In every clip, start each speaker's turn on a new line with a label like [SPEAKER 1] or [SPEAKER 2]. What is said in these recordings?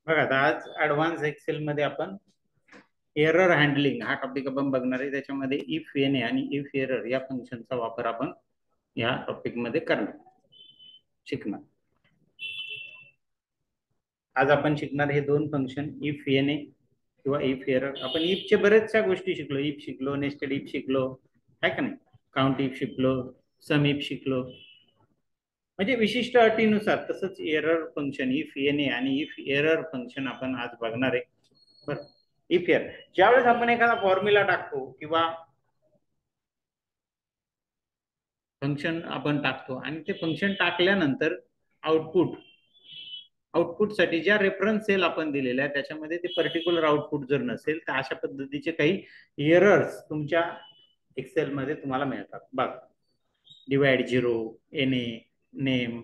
[SPEAKER 1] बघा आता आज ऍडव्हान्स एक्सेल मध्ये आपण एरर हँडलिंग हा टॉपिक आपण बघणार आहे. त्याच्यामध्ये इफ येणे आणि इफ एरर या फंक्शनचा वापर आपण या टॉपिक मध्ये करणार शिकणार. आज आपण शिकणार हे दोन फंक्शन, इफ येणे किंवा इफ एरर. आपण इफचे बरेचशा गोष्टी शिकलो, इफ शिकलो, नेस्टेड इफ शिकलो, आहे का नाही, काउंट इफ शिकलो, सम इफ शिकलो, म्हणजे विशिष्ट अटीनुसार. तसंच एरर फंक्शन, इफ येणे आणि इफ एरर फंक्शन आपण आज बघणार आहे. बरं, इफ एरर ज्यावेळेस आपण एखादा फॉर्म्युला टाकतो किंवा फंक्शन आपण टाकतो आणि ते फंक्शन टाकल्यानंतर आउटपुट आउटपुटसाठी ज्या रेफरन्स सेल आपण दिलेल्या आहे त्याच्यामध्ये ते पर्टिक्युलर आउटपुट जर नसेल तर अशा पद्धतीचे काही एरर्स तुमच्या एक्सेल मध्ये तुम्हाला मिळतात. बघ, divide zero, NA, name,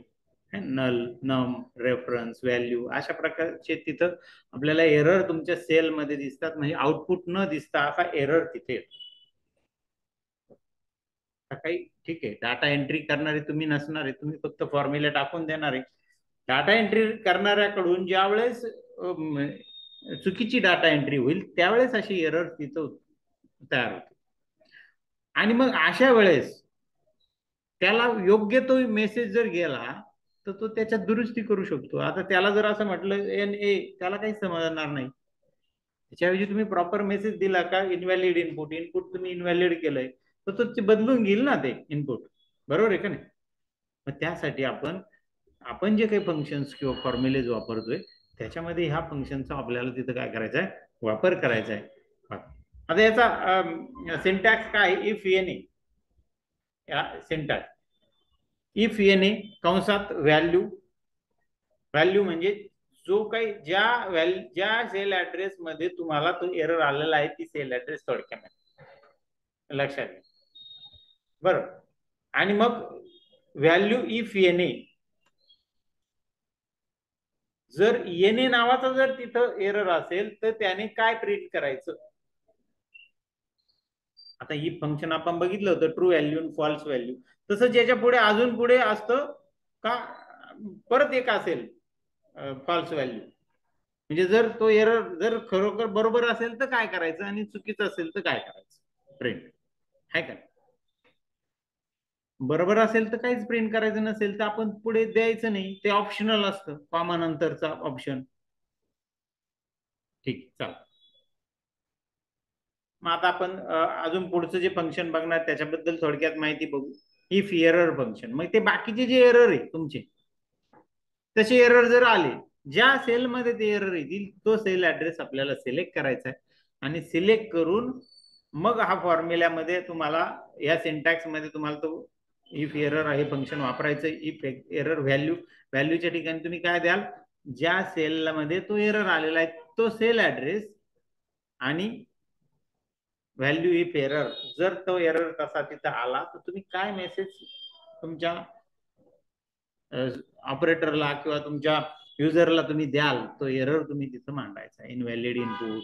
[SPEAKER 1] null, num, reference, value, अशा प्रकारचे तिथं आपल्याला एरर तुमच्या सेलमध्ये दिसतात. म्हणजे आउटपुट न दिसता असा एरर तिथे येतो. काही ठीक आहे, डाटा एंट्री करणारे तुम्ही नसणार आहे, तुम्ही फक्त फॉर्म्युला टाकून देणार आहे. डाटा एंट्री करणाऱ्याकडून ज्या वेळेस चुकीची डाटा एंट्री होईल त्यावेळेस अशी एरर तिथं तयार होते. आणि मग अशा वेळेस त्याला योग्य तो मेसेज जर गेला तर तो त्याच्यात दुरुस्ती करू शकतो. आता त्याला जर असं म्हटलं एन ए, त्याला काही समजणार नाही. त्याच्याऐवजी तुम्ही प्रॉपर मेसेज दिला का इनव्हॅलिड इनपुट, इनपुट तुम्ही इनव्हॅलिड केलंय तर तो बदलून घेईल ना ते इनपुट, बरोबर आहे का नाही. मग त्यासाठी आपण आपण जे काही फंक्शन्स किंवा फॉर्म्युलेज वापरतोय त्याच्यामध्ये ह्या फंक्शनचा आपल्याला तिथं काय करायचा आहे, वापर करायचा आहे. आता याचा सिंटॅक्स काय, इफ येणे, या सिंटॅक्स इफ येणे कंसात व्हॅल्यू, व्हॅल्यू म्हणजे जो काही ज्या सेल ऍड्रेस मध्ये तुम्हाला तो एरर आलेला आहे ती सेल ऍड्रेस थोडक्यात लक्षात घ्या. बरोबर. आणि मग व्हॅल्यू इफ येणे, जर येणे नावाचा जर तिथं एरर असेल तर त्याने काय प्रिंट करायचं. आता ही फंक्शन आपण बघितलं होतं, ट्रू व्हॅल्यू आणि फॉल्स व्हॅल्यू. तसंच याच्या पुढे अजून पुढे असतं का, परत एक असेल फॉल्स व्हॅल्यू. म्हणजे जर तो एरर जर खरोखर बरोबर असेल तर काय करायचं आणि चुकीचं असेल तर काय करायचं, प्रिंट आहे का. बरोबर असेल तर काहीच प्रिंट करायचं, नसेल तर आपण पुढे द्यायचं नाही, ते ऑप्शनल असतं, कॉमा नंतरचा ऑप्शन. ठीक, चाल. मग आता आपण अजून पुढचं जे फंक्शन बघणार त्याच्याबद्दल थोडक्यात माहिती बघू. इफ एरर फंक्शन, मग ते बाकीचे जे एरर आहे तुमचे तसे एरर जर आले, ज्या सेलमध्ये ते एरर येतील तो सेल ऍड्रेस आपल्याला सिलेक्ट करायचा आहे आणि सिलेक्ट करून मग हा फॉर्म्युल्यामध्ये तुम्हाला या सिंटॅक्स मध्ये तुम्हाला तो इफ एरर आहे फंक्शन वापरायचं. इफ एरर व्हॅल्यू, व्हॅल्यूच्या ठिकाणी तुम्ही काय द्याल, ज्या सेलमध्ये तो एरर आलेला आहे तो सेल ऍड्रेस आणि व्हॅल्यू इफ एरर. जर तो एरर तसा तिथं आला तर तुम्ही काय मेसेज तुमच्या ऑपरेटरला किंवा तुमच्या युजरला तुम्ही द्याल, तो एरर तुम्ही तिथं मांडायचा. इनव्हॅलिड इनपुट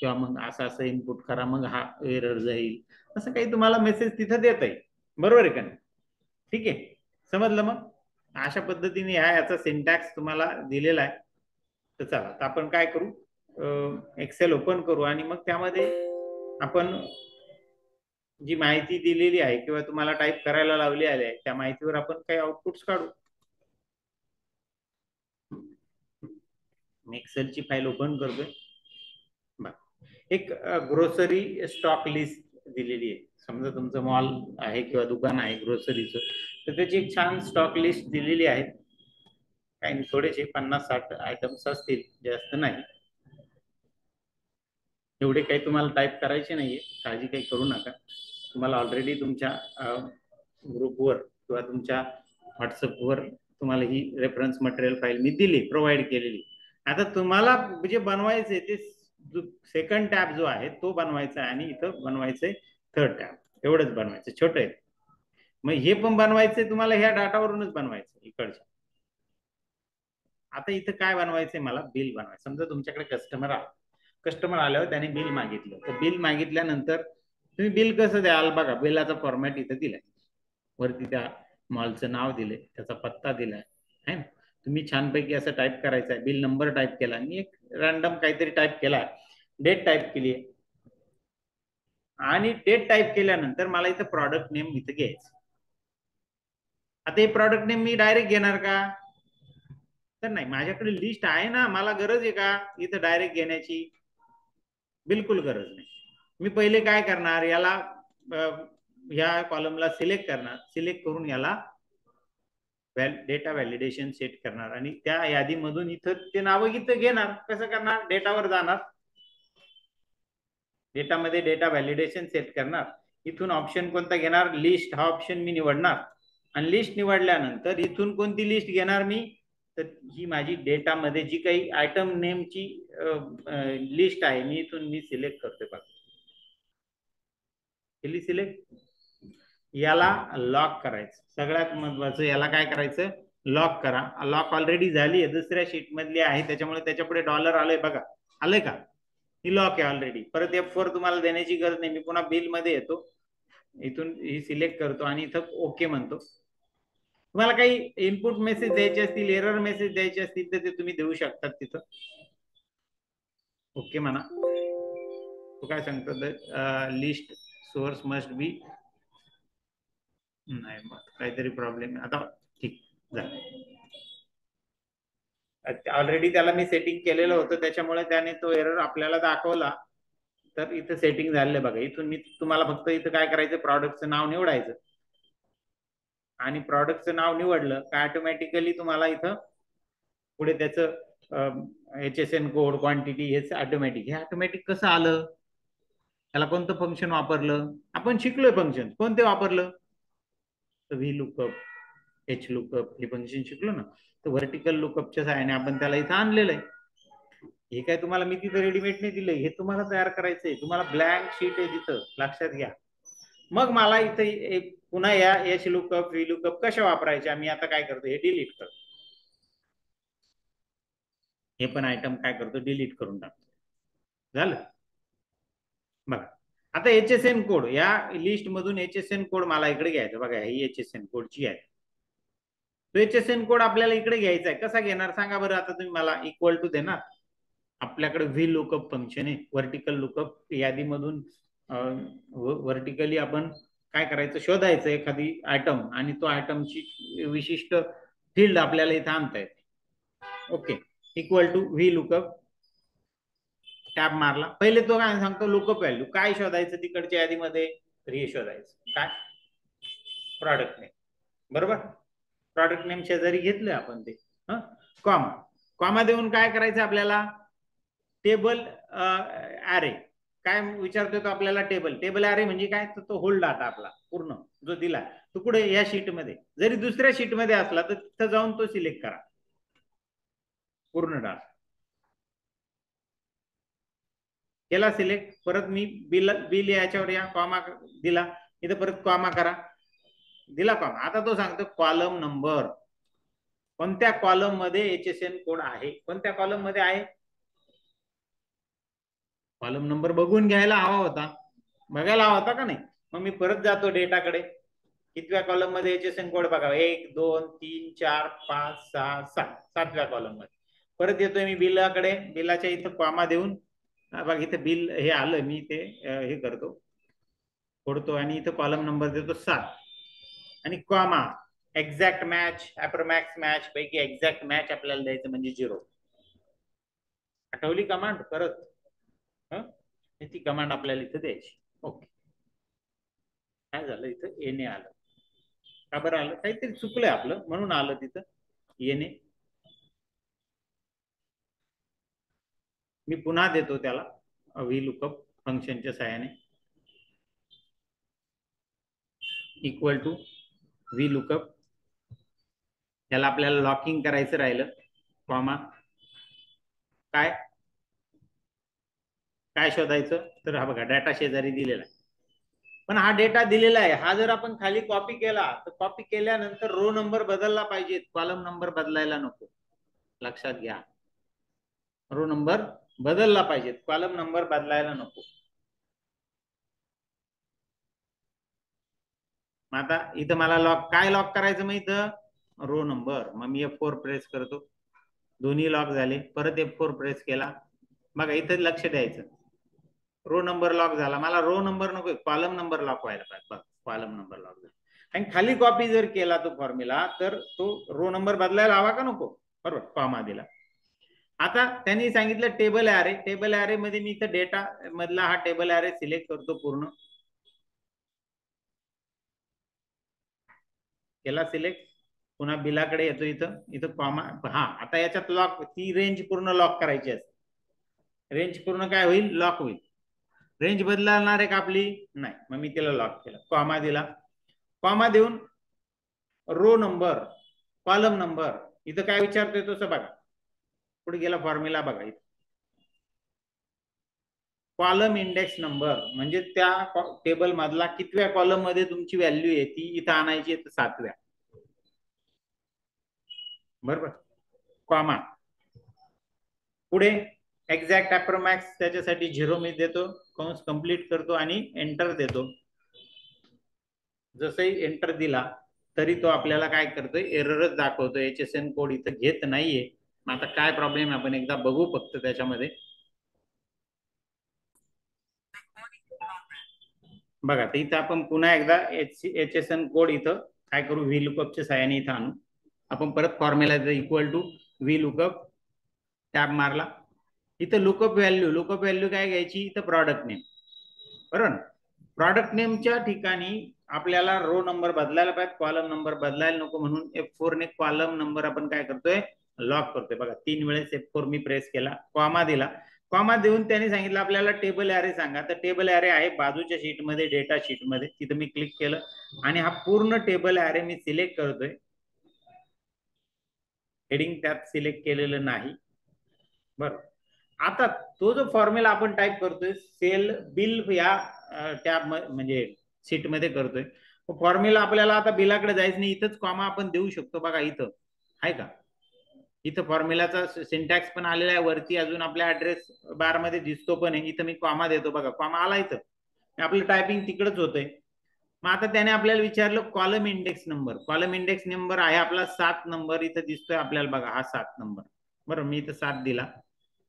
[SPEAKER 1] किंवा मग असं असं इनपुट करा मग हा एरर जाईल, असं काही तुम्हाला मेसेज तिथं देता येईल, बरोबर आहे का नाही. ठीक आहे, समजलं. मग अशा पद्धतीने याचा सिंटॅक्स तुम्हाला दिलेला आहे. तर चला आता आपण काय करू, एक्सेल ओपन करू आणि मग त्यामध्ये आपण जी माहिती दिलेली आहे किंवा तुम्हाला टाईप करायला लावली आहे त्या माहितीवर आपण काही आउटपुट्स काढू. मी एक्सेलची फाईल ओपन करतोय. एक ग्रोसरी स्टॉक लिस्ट दिलेली आहे. समजा तुमचं मॉल आहे किंवा दुकान आहे ग्रोसरीचं, तर त्याची एक छान स्टॉक लिस्ट दिलेली आहे. काही थोडेसे 50-60 आयटम्स असतील, जास्त नाही. एवढे काही तुम्हाला टाईप करायचे नाहीये, काळजी काही करू नका. तुम्हाला ऑलरेडी तुमच्या ग्रुपवर किंवा तुमच्या व्हॉट्सअपवर तुम्हाला ही रेफरन्स मटेरियल फाईल मी दिली, प्रोव्हाइड केलेली. आता तुम्हाला जे बनवायचे ते सेकंड टॅब जो आहे तो बनवायचा आणि इथं बनवायचंय थर्ड टॅब, एवढंच बनवायचं, छोटं आहे. मग हे पण बनवायचंय तुम्हाला, ह्या डाटावरूनच बनवायचं इकडच्या. आता इथं काय बनवायचंय, मला बिल बनवायचं. समजा तुमच्याकडे कस्टमर आला, कस्टमर आल्यावर त्याने बिल मागितलं, तर बिल मागितल्यानंतर तुम्ही बिल कसं द्याल, बघा बिलाचा फॉर्मॅट इथं दिलाय. वरती त्या मॉलचं नाव दिले, त्याचा पत्ता दिलाय, है ना. तुम्ही छानपैकी असं टाईप करायचं आहे, बिल नंबर टाईप केला, मी एक रॅन्डम काहीतरी टाईप केला, डेट टाईप केली आणि डेट टाईप केल्यानंतर मला इथं प्रॉडक्ट नेम इथं घ्यायचं. आता हे प्रॉडक्ट नेम मी डायरेक्ट घेणार का? तर नाही, माझ्याकडे लिस्ट आहे ना, मला गरज आहे का इथं डायरेक्ट घेण्याची? बिलकुल गरज नाही. मी पहिले काय करणार, याला या कॉलमला सिलेक्ट करणार, सिलेक्ट करून याला डेटा व्हॅलिडेशन सेट करणार आणि त्या यादीमधून इथं ते नावं इथं घेणार. कसं करणार, डेटावर जाणार, डेटामध्ये डेटा व्हॅलिडेशन सेट करणार, इथून ऑप्शन कोणता घेणार, लिस्ट हा ऑप्शन मी निवडणार आणि लिस्ट निवडल्यानंतर इथून कोणती लिस्ट घेणार मी, तर ही माझी डेटामध्ये जी काही आयटम नेमची लिस्ट आहे मी इथून मी सिलेक्ट करते बघा. केली सिलेक्ट. याला लॉक करायचं, सगळ्यात महत्वाचं याला काय करायचं, लॉक करा. लॉक ऑलरेडी झाली आहे, दुसऱ्या शीट मधली आहे, त्याच्यामुळे त्याच्यापुढे डॉलर आलंय बघा, आलंय का, ही लॉक आहे ऑलरेडी. परत F4 तुम्हाला देण्याची गरज नाही. मी पुन्हा बिल मध्ये येतो, इथून ही सिलेक्ट करतो आणि इथं ओके म्हणतो. तुम्हाला काही इनपुट मेसेज द्यायचे असतील, एरर मेसेज द्यायचे असतील तर ते तुम्ही देऊ शकतात तिथं. ओके म्हणा. तो काय सांगतो, लिस्ट सोर्स मस्ट बी, नाही मग काहीतरी प्रॉब्लेम आता, ठीक झालं. ऑलरेडी त्याला मी सेटिंग केलेलं होतं, त्याच्यामुळे त्याने तो एरर आपल्याला दाखवला. तर इथं सेटिंग झालेलं बघा. इथून मी तुम्हाला फक्त इथं काय करायचं, प्रॉडक्टचं नाव निवडायचं आणि प्रॉडक्टचं नाव निवडलं का ऑटोमॅटिकली तुम्हाला इथं पुढे त्याचं HSN कोड, क्वांटिटी हे ऑटोमॅटिक. हे ऑटोमॅटिक कसं आलं, त्याला कोणतं फंक्शन वापरलं, आपण शिकलोय फंक्शन कोणते वापरलं, तर व्ही लुकअप, एच लुकअप हे फंक्शन शिकलो ना. तर व्हर्टिकल लुकअपच्या सहाय्याने आपण त्याला इथं आणलेलं आहे. हे काय तुम्हाला मी तिथं रेडीमेड नाही दिलंय, हे तुम्हाला तयार करायचंय. तुम्हाला ब्लँक शीट आहे तिथं, लक्षात घ्या. मग मला इथं पुन्हा या एच लुकअप, व्ही लुकअप कशा वापरायच्या, मी आता काय करतो, हे डिलीट करतो. हे पण आयटम काय करतो, डिलीट करून टाकतो. झालं बघा. आता HSN कोड, या लिस्ट मधून HSN कोड मला इकडे घ्यायचा बघा, ही HSN कोडची आहे. तो HSN कोड आपल्याला इकडे घ्यायचा आहे. कसा घेणार सांगा बरं आता तुम्ही मला. इक्वल टू देणार, आपल्याकडे व्ही लुकअप फंक्शन आहे, व्हर्टिकल लुकअप यादीमधून व्हर्टिकली आपण काय करायचं, शोधायचं एखादी आयटम आणि तो आयटमची विशिष्ट फील्ड आपल्याला इथं आणता येते. Okay, equal to V lookup, tab मारला. पहिले तो काय सांगतो, लुकअप व्हॅल्यू काय शोधायचं तिकडच्या यादीमध्ये, तर हे शोधायचं काय, प्रॉडक्ट नेम. बरोबर, प्रॉडक्ट नेम शेजारी घेतलं आपण ते, कॉमा, कॉमा देऊन काय करायचं आपल्याला, टेबल ॲरे. काय विचारतोय तो आपल्याला, टेबल. टेबल ॲरे म्हणजे काय, तर तो होल डाटा आपला पूर्ण जो दिला तो कुठे, या शीट मध्ये. जरी दुसऱ्या शीट मध्ये असला तर तिथं जाऊन तो सिलेक्ट करा, पूर्ण डाटा केला सिलेक्ट. परत मी बिल बिल याच्यावर या कॉमा दिला, इथं परत कॉमा करा, दिला कॉमा. आता तो सांगतो कॉलम नंबर, कोणत्या कॉलम मध्ये HSN कोड आहे, कोणत्या कॉलम मध्ये आहे. कॉलम नंबर बघून घ्यायला हवा होता, बघायला हवा होता का नाही. मग मी परत जातो डेटाकडे, कितव्या कॉलम मध्ये HSN कोड बघा, 1 2 3 4 5 6 7, 7व्या कॉलम मध्ये. परत येतोय मी बिलाकडे, बिलाच्या इथं कॉमा देऊन बघा, इथं बिल हे आलं, मी ते हे करतो, फोडतो आणि इथं कॉलम नंबर देतो 7 आणि कॉमा, एक्झॅक्ट मॅच, अप्रमॅक्स मॅच पैकी एक्झॅक्ट मॅच आपल्याला द्यायचं म्हणजे 0. आठवली कमांड परत, ती कमांड आपल्याला इथं द्यायची. ओके, काय झालं इथं, येणे आलं, का बरं आलं, काहीतरी चुकलंय आपलं म्हणून आलं तिथं येणे. मी पुन्हा देतो त्याला व्ही लुकअप फंक्शनच्या सहाय्याने, इक्वल टू व्ही लुकअप. त्याला आपल्याला लॉकिंग करायचं राहिलं, कॉमा, काय काय शोधायचं, तर हा बघा डेटा शेजारी दिलेला आहे. पण हा डेटा दिलेला आहे, हा जर आपण खाली कॉपी केला तर कॉपी केल्यानंतर रो नंबर बदलला पाहिजे, कॉलम नंबर बदलायला नको. लक्षात घ्या, रो नंबर बदलला पाहिजे, कॉलम नंबर बदलायला नको. आता इथं मला लॉक, काय लॉक करायचं मग इथं, रो नंबर, मग मी F4 प्रेस करतो, दोन्ही लॉक झाले, परत F4 प्रेस केला, बघा इथे लक्ष द्यायचं, रो नंबर लॉक झाला, मला रो नंबर नको, कॉलम नंबर लॉक व्हायला पाहिजे, कॉलम नंबर लॉक झाला. आणि खाली कॉपी जर केला तो फॉर्म्युला तर तो रो नंबर बदलायला हवा का नको, बरोबर, कॉमा दिला. आता त्यांनी सांगितलं टेबल ॲरे, टेबल ॲरे मध्ये मी इथं डेटा मधला हा टेबल ॲरे सिलेक्ट करतो, पूर्ण केला सिलेक्ट, पुन्हा बिलाकडे येतो, इथं इथं कॉमा, हा आता याच्यात लॉक, ती रेंज पूर्ण लॉक करायची असते, रेंज पूर्ण काय होईल, लॉक होईल, रेंज बदलणार आहे का आपली, नाही, मग मी तिला लॉक केलं, कॉमा दिला, कॉमा देऊन रो नंबर, कॉलम नंबर, इथं काय विचारतोय तसं बघा, पुढे गेला फॉर्म्युला बघा, इथं कॉलम इंडेक्स नंबर, म्हणजे त्या टेबल मधला कितव्या कॉलम मध्ये तुमची व्हॅल्यू आहे ती इथं आणायची आहे, 7व्या, बरोबर, कॉमा, पुढे एक्झॅक्ट अप्रॉक्स, त्याच्यासाठी 0 मी देतो, कंस कंप्लीट करतो आणि एंटर देतो. जसंही एंटर दिला तरी तो आपल्याला काय करतोय, एररच दाखवतो, HSN कोड इथं घेत नाहीये. आता काय प्रॉब्लेम आहे आपण एकदा बघू फक्त त्याच्यामध्ये, बघा तर इथं आपण पुन्हा एकदा HSN कोड इथं काय करू, व्ही लुकअपच्या सहाय्याने इथं आणू, आपण परत formula equal to V lookup, tab मारला, इथं लुकअप व्हॅल्यू काय घ्यायची, इथं प्रॉडक्ट नेम, बरोबर, प्रॉडक्ट नेमच्या ठिकाणी आपल्याला रो नंबर बदलायला पाहिजे, कॉलम नंबर बदलायला नको, म्हणून F4 ने कॉलम नंबर आपण काय करतोय, लॉक करतोय, बघा 3 वेळेस F4 मी प्रेस केला, कॉमा दिला, कॉमा देऊन त्यांनी सांगितलं आपल्याला टेबल ॲरे सांगा, तर टेबल ॲरे आहे बाजूच्या शीटमध्ये, डेटा शीटमध्ये, तिथं मी क्लिक केलं आणि हा पूर्ण टेबल ॲरे मी सिलेक्ट करतोय, हेडिंग त्यात सिलेक्ट केलेलं नाही, बरोबर. आता तो जो फॉर्म्युला आपण टाईप करतोय, सेल बिल या टॅब म्हणजे शीट मध्ये करतोय, फॉर्म्युला आपल्याला आता बिलाकडे जायचं नाही, इथंच कॉमा आपण देऊ शकतो, बघा इथं आहे का, इथं फॉर्म्युलाचा सिंटॅक्स पण आलेला आहे, वरती अजून आपल्या ऍड्रेस बार मध्ये दिसतो पण आहे, इथं मी कॉमा देतो, बघा कॉमा आला, इथं आपलं टायपिंग तिकडच होतंय. मग आता त्याने आपल्याला विचारलं column index number, column index number आहे आपला 7 नंबर, इथं दिसतोय आपल्याला, बघा हा 7 नंबर, बरोबर, मी इथं 7 दिला,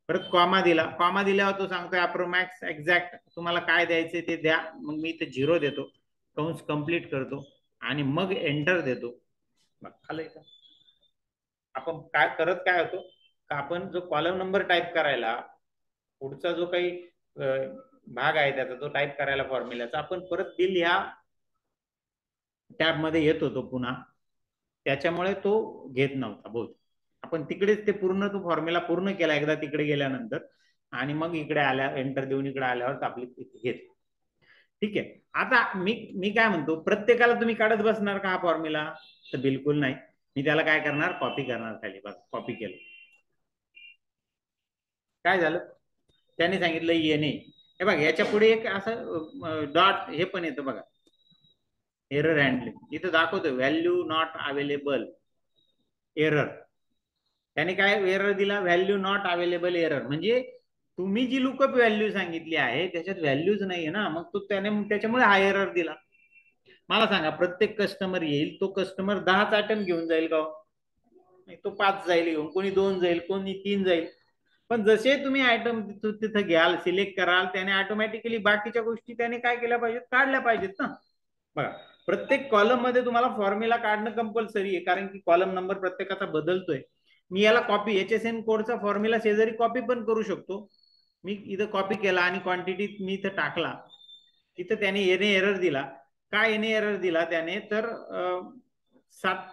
[SPEAKER 1] परत कॉमा दिला, कॉमा दिल्यावर तो सांगतोय अप्रोमॅक्स एक्झॅक्ट तुम्हाला काय द्यायचे ते द्या, मग मी इथे 0 देतो, कंस कंप्लीट करतो आणि मग एंटर देतो, आलंय का. आपण काय करत काय होतो का, आपण जो कॉलम नंबर टाईप करायला पुढचा जो काही भाग आहे त्याचा तो टाईप करायला फॉर्म्युलाचा, आपण परत बिल ह्या टॅब मध्ये येत होतो पुन्हा, त्याच्यामुळे तो घेत नव्हता बहुत, आपण तिकडेच ते पूर्ण तो फॉर्म्युला पूर्ण केला एकदा तिकडे गेल्यानंतर, आणि मग इकडे आल्या एंटर देऊन इकडे आल्यावर आपली घेत. ठीक आहे, आता मी काय म्हणतो, प्रत्येकाला तुम्ही काढत बसणार का हा फॉर्म्युला, तर बिलकुल नाही, मी त्याला काय करणार, कॉपी करणार खाली, बघा कॉपी केलं, काय झालं, त्यांनी सांगितलं येणे, हे बघा याच्या पुढे एक असं डॉट हे पण येतं बघा, एरर हँडलिंग, इथं दाखवतो व्हॅल्यू नॉट अवेलेबल एरर, त्याने काय एरर दिला, व्हॅल्यू नॉट अवेलेबल एरर, म्हणजे तुम्ही जी लुकअप व्हॅल्यू सांगितली आहे त्याच्यात व्हॅल्यूज नाहीये ना, मग तो त्याने त्याच्यामुळे हा एरर दिला. मला सांगा, प्रत्येक कस्टमर येईल, तो कस्टमर 10च आयटम घेऊन जाईल का, तो 5 जाईल घेऊन, कोणी 2 जाईल, कोणी 3 जाईल, पण जसे तुम्ही आयटम तिथं घ्याल, सिलेक्ट कराल, त्याने ऑटोमॅटिकली बाकीच्या गोष्टी त्याने काय केल्या पाहिजेत, काढल्या पाहिजेत ना. बघा प्रत्येक कॉलम मध्ये तुम्हाला फॉर्म्युला काढणं कंपल्सरी आहे, कारण की कॉलम नंबर प्रत्येकाचा बदलतोय. मी याला कॉपी, HSN कोडचा फॉर्म्युला शेजारी कॉपी पण करू शकतो, मी इथं कॉपी केला आणि क्वांटिटी मी इथं टाकला, तिथं त्याने येणे एरर दिला, काय येणे एरर दिला त्याने, तर 7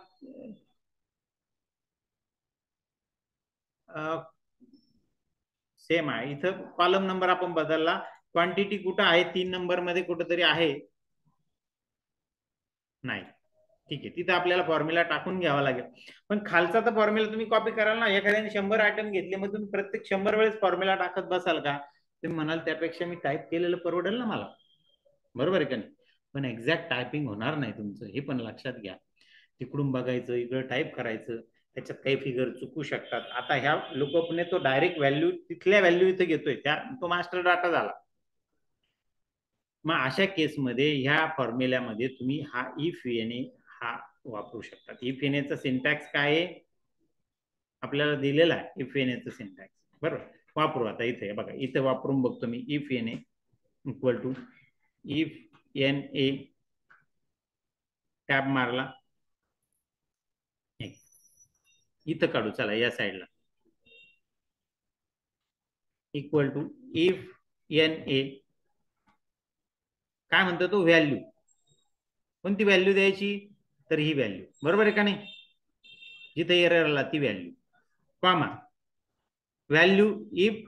[SPEAKER 1] सेम आहे, इथं कॉलम नंबर आपण बदलला, क्वांटिटी कुठं आहे, 3 नंबर मध्ये कुठंतरी आहे, नाही, ठीक आहे, तिथं आपल्याला फॉर्म्युला टाकून घ्यावा लागेल, पण खालचा तर फॉर्म्युला तुम्ही कॉपी कराल ना, एखाद्याने 100 आयटम घेतले, मग तुम्ही प्रत्येक 100 वेळेस फॉर्म्युला टाकत बसाल का, तुम्ही म्हणाल त्यापेक्षा मी टाईप केलेलं परवडेल ना मला, बरोबर आहे का नाही, पण एक्झॅक्ट टायपिंग होणार नाही तुमचं, हे पण लक्षात घ्या, तिकडून बघायचं, इकडं टाईप करायचं, त्याच्यात काही फिगर चुकू शकतात. आता ह्या लुकअपने तो डायरेक्ट व्हॅल्यू तिथल्या व्हॅल्यू इथे घेतोय, त्या तो मास्टर डाटा झाला, मग अशा केसमध्ये ह्या फॉर्म्युल्यामध्ये तुम्ही हा इफ येणे, हा वापरू शकतात. इफ एन सिंटॅक्स काय आहे आपल्याला दिलेला आहे, इफ एन सिंटॅक्स. बरोबर, वापरू. आता इथे बघा, इथे वापरून बघतो मी. If N equal to if N A, tab मारला, इथं काढू चला या साईडला, equal to if N A, काय म्हणतो तो, व्हॅल्यू. कोणती व्हॅल्यू द्यायची, तर ही व्हॅल्यू. बरोबर आहे का नाही, जिथे एरर आला ती value, comma value if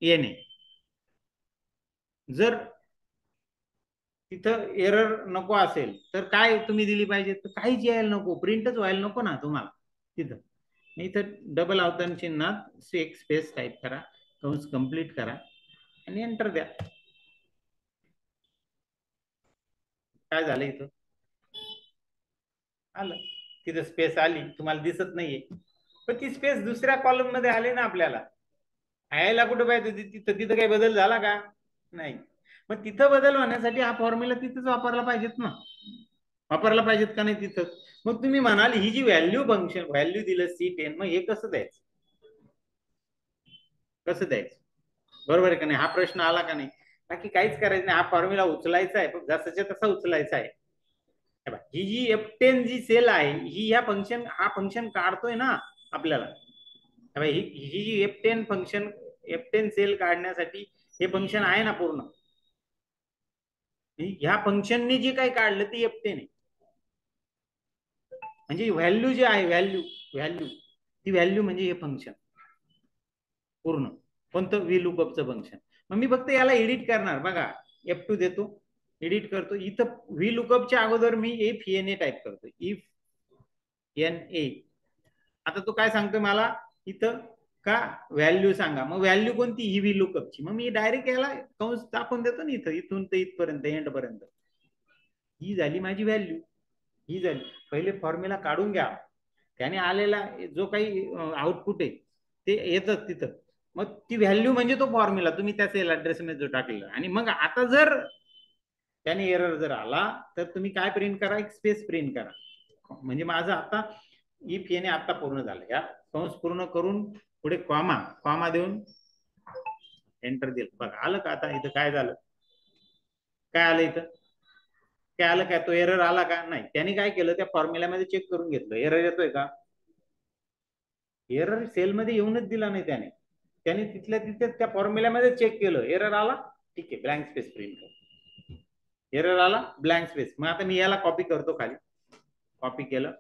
[SPEAKER 1] N A. जर तिथं एरर नको असेल तर काय तुम्ही दिली पाहिजे, तर काहीच यायला नको, प्रिंटच व्हायला नको ना तुम्हाला तिथं. इथं डबल अवतरण चिन्हात एक स्पेस टाईप करा, कंस कंप्लीट करा आणि एंटर द्या. काय झालं, इथं आलं, तिथं स्पेस आली, तुम्हाला दिसत नाहीये, पण ती स्पेस दुसऱ्या कॉलम मध्ये आली ना आपल्याला. यायला कुठं पाहिजे तिथं, तिथं काही बदल झाला का, नाही. मग तिथं बदल होण्यासाठी हा फॉर्म्युला तिथंच वापरला पाहिजेत ना, वापरला पाहिजेत का नाही तिथं. मग तुम्ही म्हणाल ही जी व्हॅल्यू फंक्शन व्हॅल्यू दिलं C10, मग हे कसं द्यायचं, कसं द्यायचं. बरोबर आहे का नाही, हा प्रश्न आला का नाही. बाकी काहीच करायचं नाही, हा फॉर्म्युला उचलायचा आहे, जसाच्या तसा उचलायचा आहे. ही जी F10 जी सेल आहे, ही ह्या फंक्शन, हा फंक्शन काढतोय ना आपल्याला. ही जी F10 फंक्शन, F10 सेल काढण्यासाठी हे फंक्शन आहे ना पूर्ण. ह्या फंक्शनने जे काही काढलं ते F10 आहे. म्हणजे व्हॅल्यू जे आहे, व्हॅल्यू व्हॅल्यू ती व्हॅल्यू म्हणजे हे फंक्शन पूर्ण. कोणतं, व्ही लुकअपचं फंक्शन. मग मी फक्त याला एडिट करणार बघा, F2 देतो, एडिट करतो. इथं व्ही लुकअपच्या अगोदर मी इफ एन ए टाईप करतो, इफ एन ए. आता तो काय सांगतोय मला इथं, का व्हॅल्यू सांगा. मग व्हॅल्यू कोणती, ही व्ही लुकअपची. मग मी डायरेक्ट याला कंस टाकून देतो ना इथं, इथून तर इथपर्यंत, एंड पर्यंत. ही झाली माझी व्हॅल्यू, ही झाली. पहिले फॉर्म्युला काढून घ्या, त्याने आलेला जो काही आउटपुट आहे ते येतच तिथं. मग ती व्हॅल्यू म्हणजे तो फॉर्म्युला तुम्ही त्या सेल ऍड्रेस मध्ये जो टाकलेला. आणि मग आता जर त्याने एरर जर आला तर तुम्ही काय प्रिंट करा, एक स्पेस प्रिंट करा. म्हणजे माझं आता इफ येणे आता पूर्ण झालं, या कंस पूर्ण करून पुढे कॉमा, कॉमा देऊन एंटर दिलं. बघा आलं का आता इथं काय झालं, काय आलं इथं, काय आलं, काय तो एरर आला का नाही. त्याने काय केलं, त्या फॉर्म्युल्यामध्ये चेक करून घेतलं एरर येतोय का. एरर सेलमध्ये येऊनच दिला नाही त्याने, त्याने तिथल्या तिथे त्या फॉर्म्युल्यामध्ये चेक केलं, एरर आला, ठीक आहे, ब्लँक स्पेस प्रिंट कर. एरर आला, ब्लँक स्पेस. मग आता मी याला कॉपी करतो, खाली कॉपी केलं,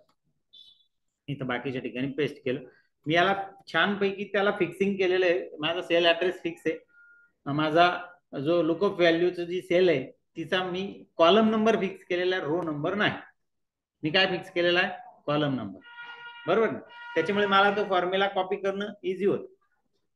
[SPEAKER 1] इथं बाकीच्या ठिकाणी पेस्ट केलं. मी याला छानपैकी त्याला फिक्सिंग केलेलं आहे. माझा सेल ऍड्रेस फिक्स आहे, माझा जो लुकअप व्हॅल्यूचं जी सेल आहे तिचा मी कॉलम नंबर फिक्स केलेला आहे, रो नंबर नाही. मी काय फिक्स केलेला आहे, कॉलम नंबर. बरोबर ना, त्याच्यामुळे मला तो फॉर्म्युला कॉपी करणं इझी होतं.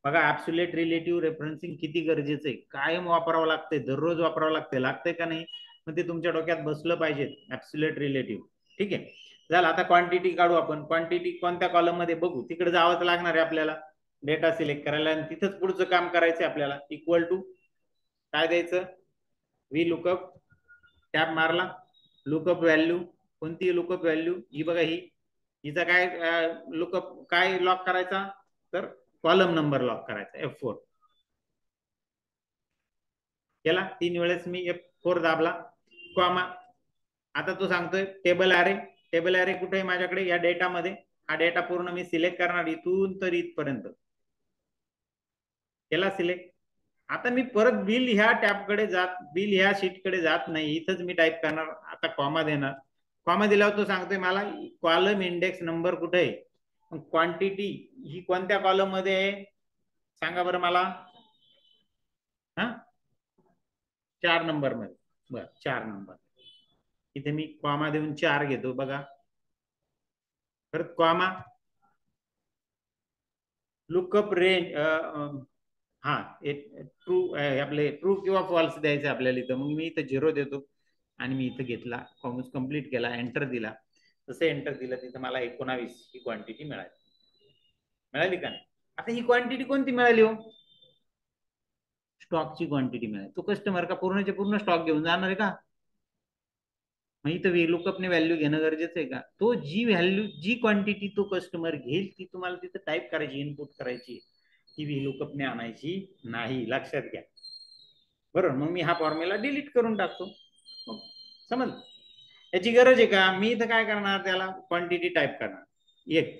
[SPEAKER 1] बघा ऍब्सोल्यूट रिलेटिव्ह रेफरन्सिंग किती गरजेचं आहे, कायम वापरावं लागतंय, दररोज वापरावं लागतंय, लागतंय का नाही. मग ते तुमच्या डोक्यात बसलं पाहिजे, ऍब्सोल्यूट रिलेटिव्ह. ठीक आहे, झालं. आता क्वांटिटी काढू आपण. क्वांटिटी कोणत्या कॉलम मध्ये बघू, तिकडे जावंच लागणार आहे आपल्याला, डेटा सिलेक्ट करायला, आणि तिथंच पुढचं काम करायचं आपल्याला. इक्वल टू काय द्यायचं, व्ही लुकअप, टॅब मारला, लुकअप व्हॅल्यू. कोणती लुकअप व्हॅल्यू, ही बघा, ही हिचा काय लुकअप काय लॉक करायचा, तर कॉलम नंबर लॉक करायचा, F4 केला. 3 वेळेस मी F4 दाबला, कॉमा. आता तो सांगतोय टेबल ॲरे. टेबल ॲरे कुठे आहे माझ्याकडे, या डेटामध्ये. हा डेटा पूर्ण मी सिलेक्ट करणार, इथून तर इथपर्यंत केला सिलेक्ट. आता मी परत बिल ह्या टॅबकडे जात, बिल ह्या शीटकडे जात नाही, इथंच मी टाईप करणार. आता कॉमा देणार, कॉमा दिल्यावर तो सांगतोय मला कॉलम इंडेक्स नंबर कुठे आहे. क्वांटिटी ही कोणत्या कॉलम मध्ये आहे सांगा बरं मला. हा, 4 नंबर मध्ये. बर, 4 नंबर. इथे मी कॉमा देऊन 4 घेतो बघा, परत कॉमा, लुकअप रेंज. हा, ट्रू, आपले ट्रू किंवा फॉल्स द्यायचं आपल्याला इथं. मग मी इथं 0 देतो आणि मी इथं घेतला, कॉमर्स कंप्लीट केला, एंटर दिला. तसं एंटर दिलं तिथं मला 19 ही क्वांटिटी मिळाली. मिळाली का नाही. आता ही क्वांटिटी कोणती मिळाली हो, स्टॉकची क्वांटिटी मिळाली. तो कस्टमर का पूर्णचे पूर्ण स्टॉक घेऊन जाणार आहे का, मग इथं व्हीलुकअपने व्हॅल्यू घेणं गरजेचं आहे का? तो जी व्हॅल्यू, जी क्वांटिटी तो कस्टमर घेईल ती तुम्हाला तिथं टाईप करायची, इनपुट करायची, ती व्हीलुकअपने आणायची नाही, लक्षात घ्या. बरोबर, मग मी हा फॉर्म्युला डिलीट करून टाकतो. समज याची गरज आहे का? मी इथं काय करणार, त्याला क्वांटिटी टाईप करणार एक,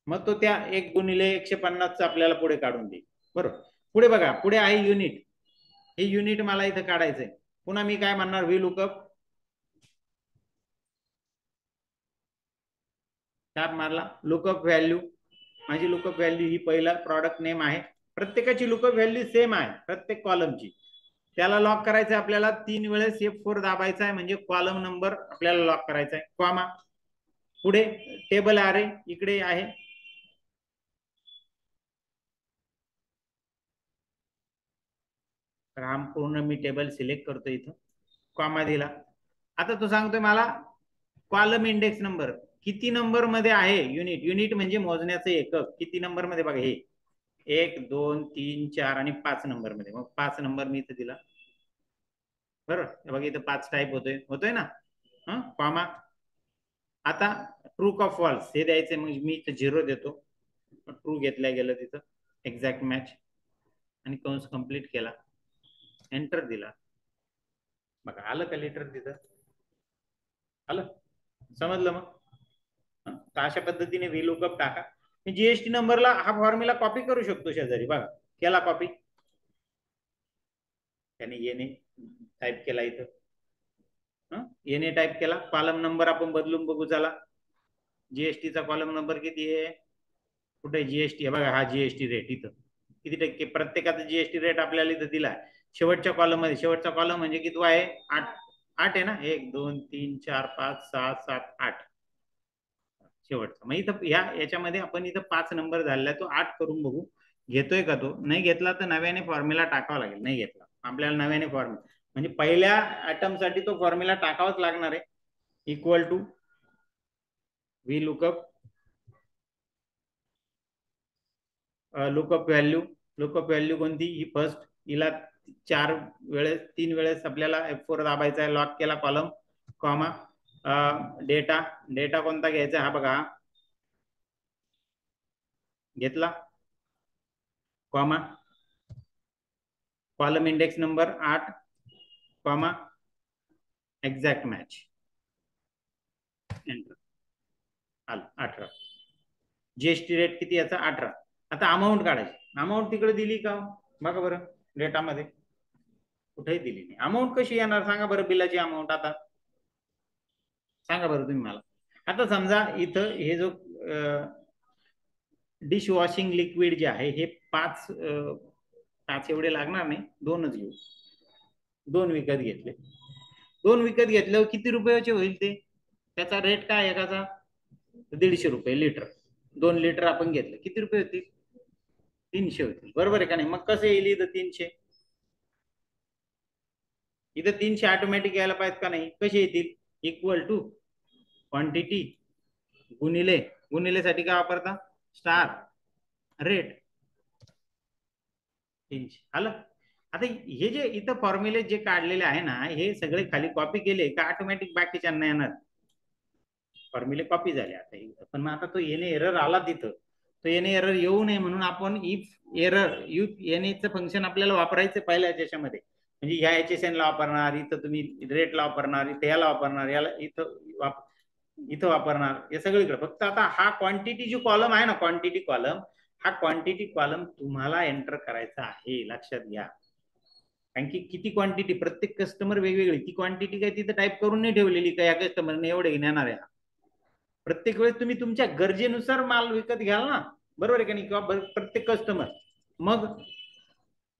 [SPEAKER 1] मग तो त्या 1 × 150 आपल्याला पुढे काढून देईल. बरोबर, पुढे बघा, पुढे आहे युनिट. हे युनिट मला इथं काढायचंय. पुन्हा मी काय म्हणणार, व्हीलुकअप टॅब मारला, लुकअप व्हॅल्यू. माझी लुकअप व्हॅल्यू ही पहिला प्रॉडक्ट नेम आहे. प्रत्येकाची लुकअप व्हॅल्यू सेम आहे प्रत्येक कॉलमची. त्याला लॉक करायचं आहे आपल्याला, 3 वेळेस F4 दाबायचा आहे, म्हणजे कॉलम नंबर आपल्याला लॉक करायचा आहे. कॉमा, पुढे टेबल अरे इकडे आहे. पूर्ण मी टेबल सिलेक्ट करतो, इथं कॉमा दिला. आता तो सांगतोय मला कॉलम इंडेक्स नंबर किती नंबर मध्ये आहे. युनिट, युनिट म्हणजे मोजण्याचं एकक, किती नंबर मध्ये बघा, हे 1 2 3 4 आणि 5 नंबर मध्ये. मग 5 नंबर मी इथं दिला. बरोबर, बघा इथं 5 टाईप होतोय ना. कॉमा, आता ट्रू का फॉल्स हे द्यायचं, मग मी इथं 0 देतो. ट्रू घेतल्या गेलं तिथं, एक्झॅक्ट मॅच, आणि कंस कंप्लीट केला, एंटर दिला. बघा आलं का लेटर तिथं, आलं. समजलं मग. तर अशा पद्धतीने व्हीलुकअप टाका. मी जीएसटी नंबरला हा फॉर्म्युला कॉपी करू शकतो शेजारी. बघा केला कॉपी, त्याने येणे टाईप केला इथं, येणे टाईप केला. कॉलम नंबर आपण बदलून बघू, चला. जीएसटीचा कॉलम नंबर किती आहे, कुठे जीएसटी, बघा हा जीएसटी रेट इथं किती टक्के, प्रत्येकाचा जीएसटी रेट आपल्याला इथं दिला आहे. शेवटच्या कॉलम मध्ये, शेवटचा कॉलम म्हणजे किती आहे, 8 8 आहे ना, 1 2 3 4 5 6 7 8 शेवटचा. मग इथं याच्यामध्ये आपण इथं 5 नंबर झालेला आहे, तो 8 करून बघू घेतोय का. तो नाही घेतला तर नव्याने फॉर्म्युला टाकावा लागेल. नाही घेतला आपल्याला नव्याने फॉर्म्युला, म्हणजे पहिल्या आयटम साठी तो फॉर्म्युला टाकावाच लागणार आहे. Equal to V lookup, lookup value. Lookup value कोणती, ही फर्स्ट, हिला 3 वेळेस आपल्याला F4 दाबायचा आहे. लॉक केला कॉलम, कॉमा, डेटा. डेटा कोणता घ्यायचा, हा बघा घेतला, comma, column index number 8, comma, exact match, enter. आलं 18. जीएसटी रेट किती याचा, 18. आता अमाऊंट काढायची. अमाऊंट तिकडे दिली का, बघा बरं डेटामध्ये, कुठेही दिली नाही. अमाऊंट कशी येणार सांगा बरं, बिलाची अमाऊंट आता सांगा बरं तुम्ही मला. आता समजा इथं हे जो डिश वॉशिंग लिक्विड जे आहे, हे 5 एवढे लागणार नाही, 2च घेऊ. 2 विकत घेतले. 2 विकत घेतल्यावर किती रुपयाचे होईल ते, त्याचा रेट काय एकाचा, 150 रुपये लिटर. 2 लिटर आपण घेतलं, किती रुपये होतील, 300 होतील. बरोबर आहे का नाही. मग कसं येईल इथं 300, इथं 300 ऑटोमॅटिक यायला पाहिजे का नाही, कसे येतील, इक्वल टू क्वांटिटी गुणिले, गुणिले साठी काय वापरता, स्टार, रेट 300. आलं. आता हे जे इथं फॉर्म्युले जे काढलेले आहे ना, हे सगळे खाली कॉपी केले का ऑटोमॅटिक बाकीच्यांना येणार, फॉर्म्युले कॉपी झाले. आता इथं पण मग आता तो येणे एरर आला तिथं, तो येणे एरर येऊ नये म्हणून आपण इफ एरर, इफ येणेचं फंक्शन आपल्याला वापरायचं पहिल्या याच्यामध्ये. म्हणजे ह्या HSN ला वापरणार, इथं तुम्ही रेटला वापरणार, इथं याला वापरणार, याला इथं वापरणार, हे सगळीकडे. फक्त आता हा क्वांटिटी जो कॉलम आहे ना, क्वांटिटी कॉलम, हा क्वांटिटी कॉलम तुम्हाला एंटर करायचा आहे, लक्षात घ्या. कारण की किती क्वांटिटी, प्रत्येक कस्टमर वेगवेगळी, ती क्वांटिटी काय तिथं टाईप करून नाही ठेवलेली का या कस्टमरने एवढे घेणार आहे. प्रत्येक वेळेस तुम्ही तुमच्या गरजेनुसार माल विकत घ्याल ना, बरोबर आहे का नाही, किंवा प्रत्येक कस्टमर. मग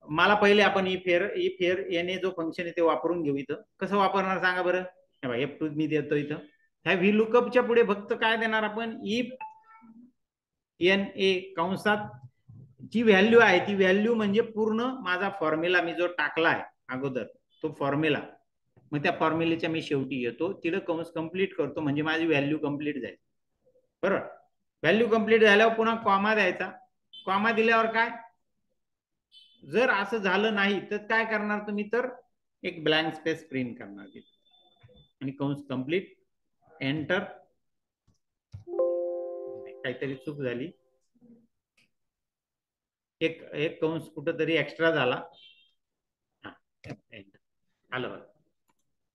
[SPEAKER 1] मला पहिले आपण ई फेअर याने जो फंक्शन आहे ते वापरून घेऊ. इथं कसं वापरणार सांगा बरं. F2 मी देतो इथं. ह्या व्ही लुकअपच्या पुढे फक्त काय देणार आपण, इफ एन ए कंसात जी व्हॅल्यू आहे, ती व्हॅल्यू म्हणजे पूर्ण माझा फॉर्म्युला मी जो टाकलाय अगोदर, तो फॉर्म्युला, मग त्या फॉर्म्युलेच्या मी शेवटी येतो, तिथं कंस कंप्लीट करतो, म्हणजे माझी व्हॅल्यू कंप्लीट जाईल. बरोबर, व्हॅल्यू कंप्लीट झाल्यावर पुन्हा कॉमा द्यायचा. कॉमा दिल्यावर काय, जर असं झालं नाही तर काय करणार तुम्ही, तर एक ब्लँक स्पेस प्रिंट करणार. आणि कंस कंप्लीट, एंटर. काहीतरी चूक झाली, एक एक कंस कुठंतरी एक्स्ट्रा झाला. आलं बघा.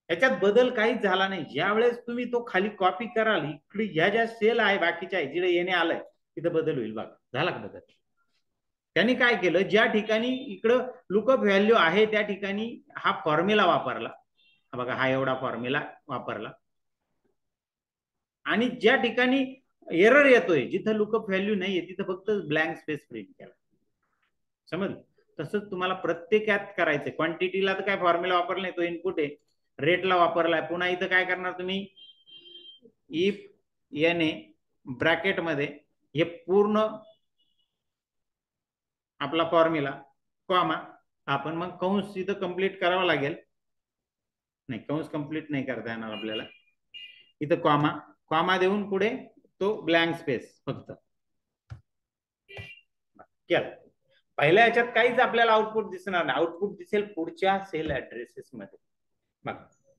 [SPEAKER 1] याच्यात बदल काहीच झाला नाही. ज्या वेळेस तुम्ही तो खाली कॉपी कराल, इकडे ह्या ज्या सेल आहे बाकीच्या आहे जिथे येणे आलंय तिथं बदल होईल बघा. झाला का बदल? त्यांनी काय केलं, ज्या ठिकाणी इकडं लुकअप व्हॅल्यू आहे त्या ठिकाणी हा फॉर्म्युला वापरला. बघा, हा एवढा फॉर्म्युला वापरला. आणि ज्या ठिकाणी एरर येतोय, जिथं लुकअप व्हॅल्यू नाहीये तिथं फक्त ब्लँक स्पेस प्रिंट केला. समज? तसंच तुम्हाला प्रत्येकात करायचंय. क्वांटिटीला तर काय फॉर्म्युला वापरला नाही, तो इनपुट आहे. रेटला वापरलाय. पुन्हा इथं काय करणार तुम्ही, इफ एन ए ब्रॅकेट मध्ये हे पूर्ण आपला फॉर्म्युला, कॉमा, आपण मग कंस इथं कंप्लीट करावा लागेल. नाही, कंस कंप्लीट नाही करता येणार आपल्याला. इथं कॉमा, कॉमा देऊन पुढे तो ब्लँक स्पेस फक्त केला. पहिल्या याच्यात काहीच आपल्याला आउटपुट दिसणार नाही. आउटपुट दिसेल पुढच्या सेल ऍड्रेसेस मध्ये. बघ,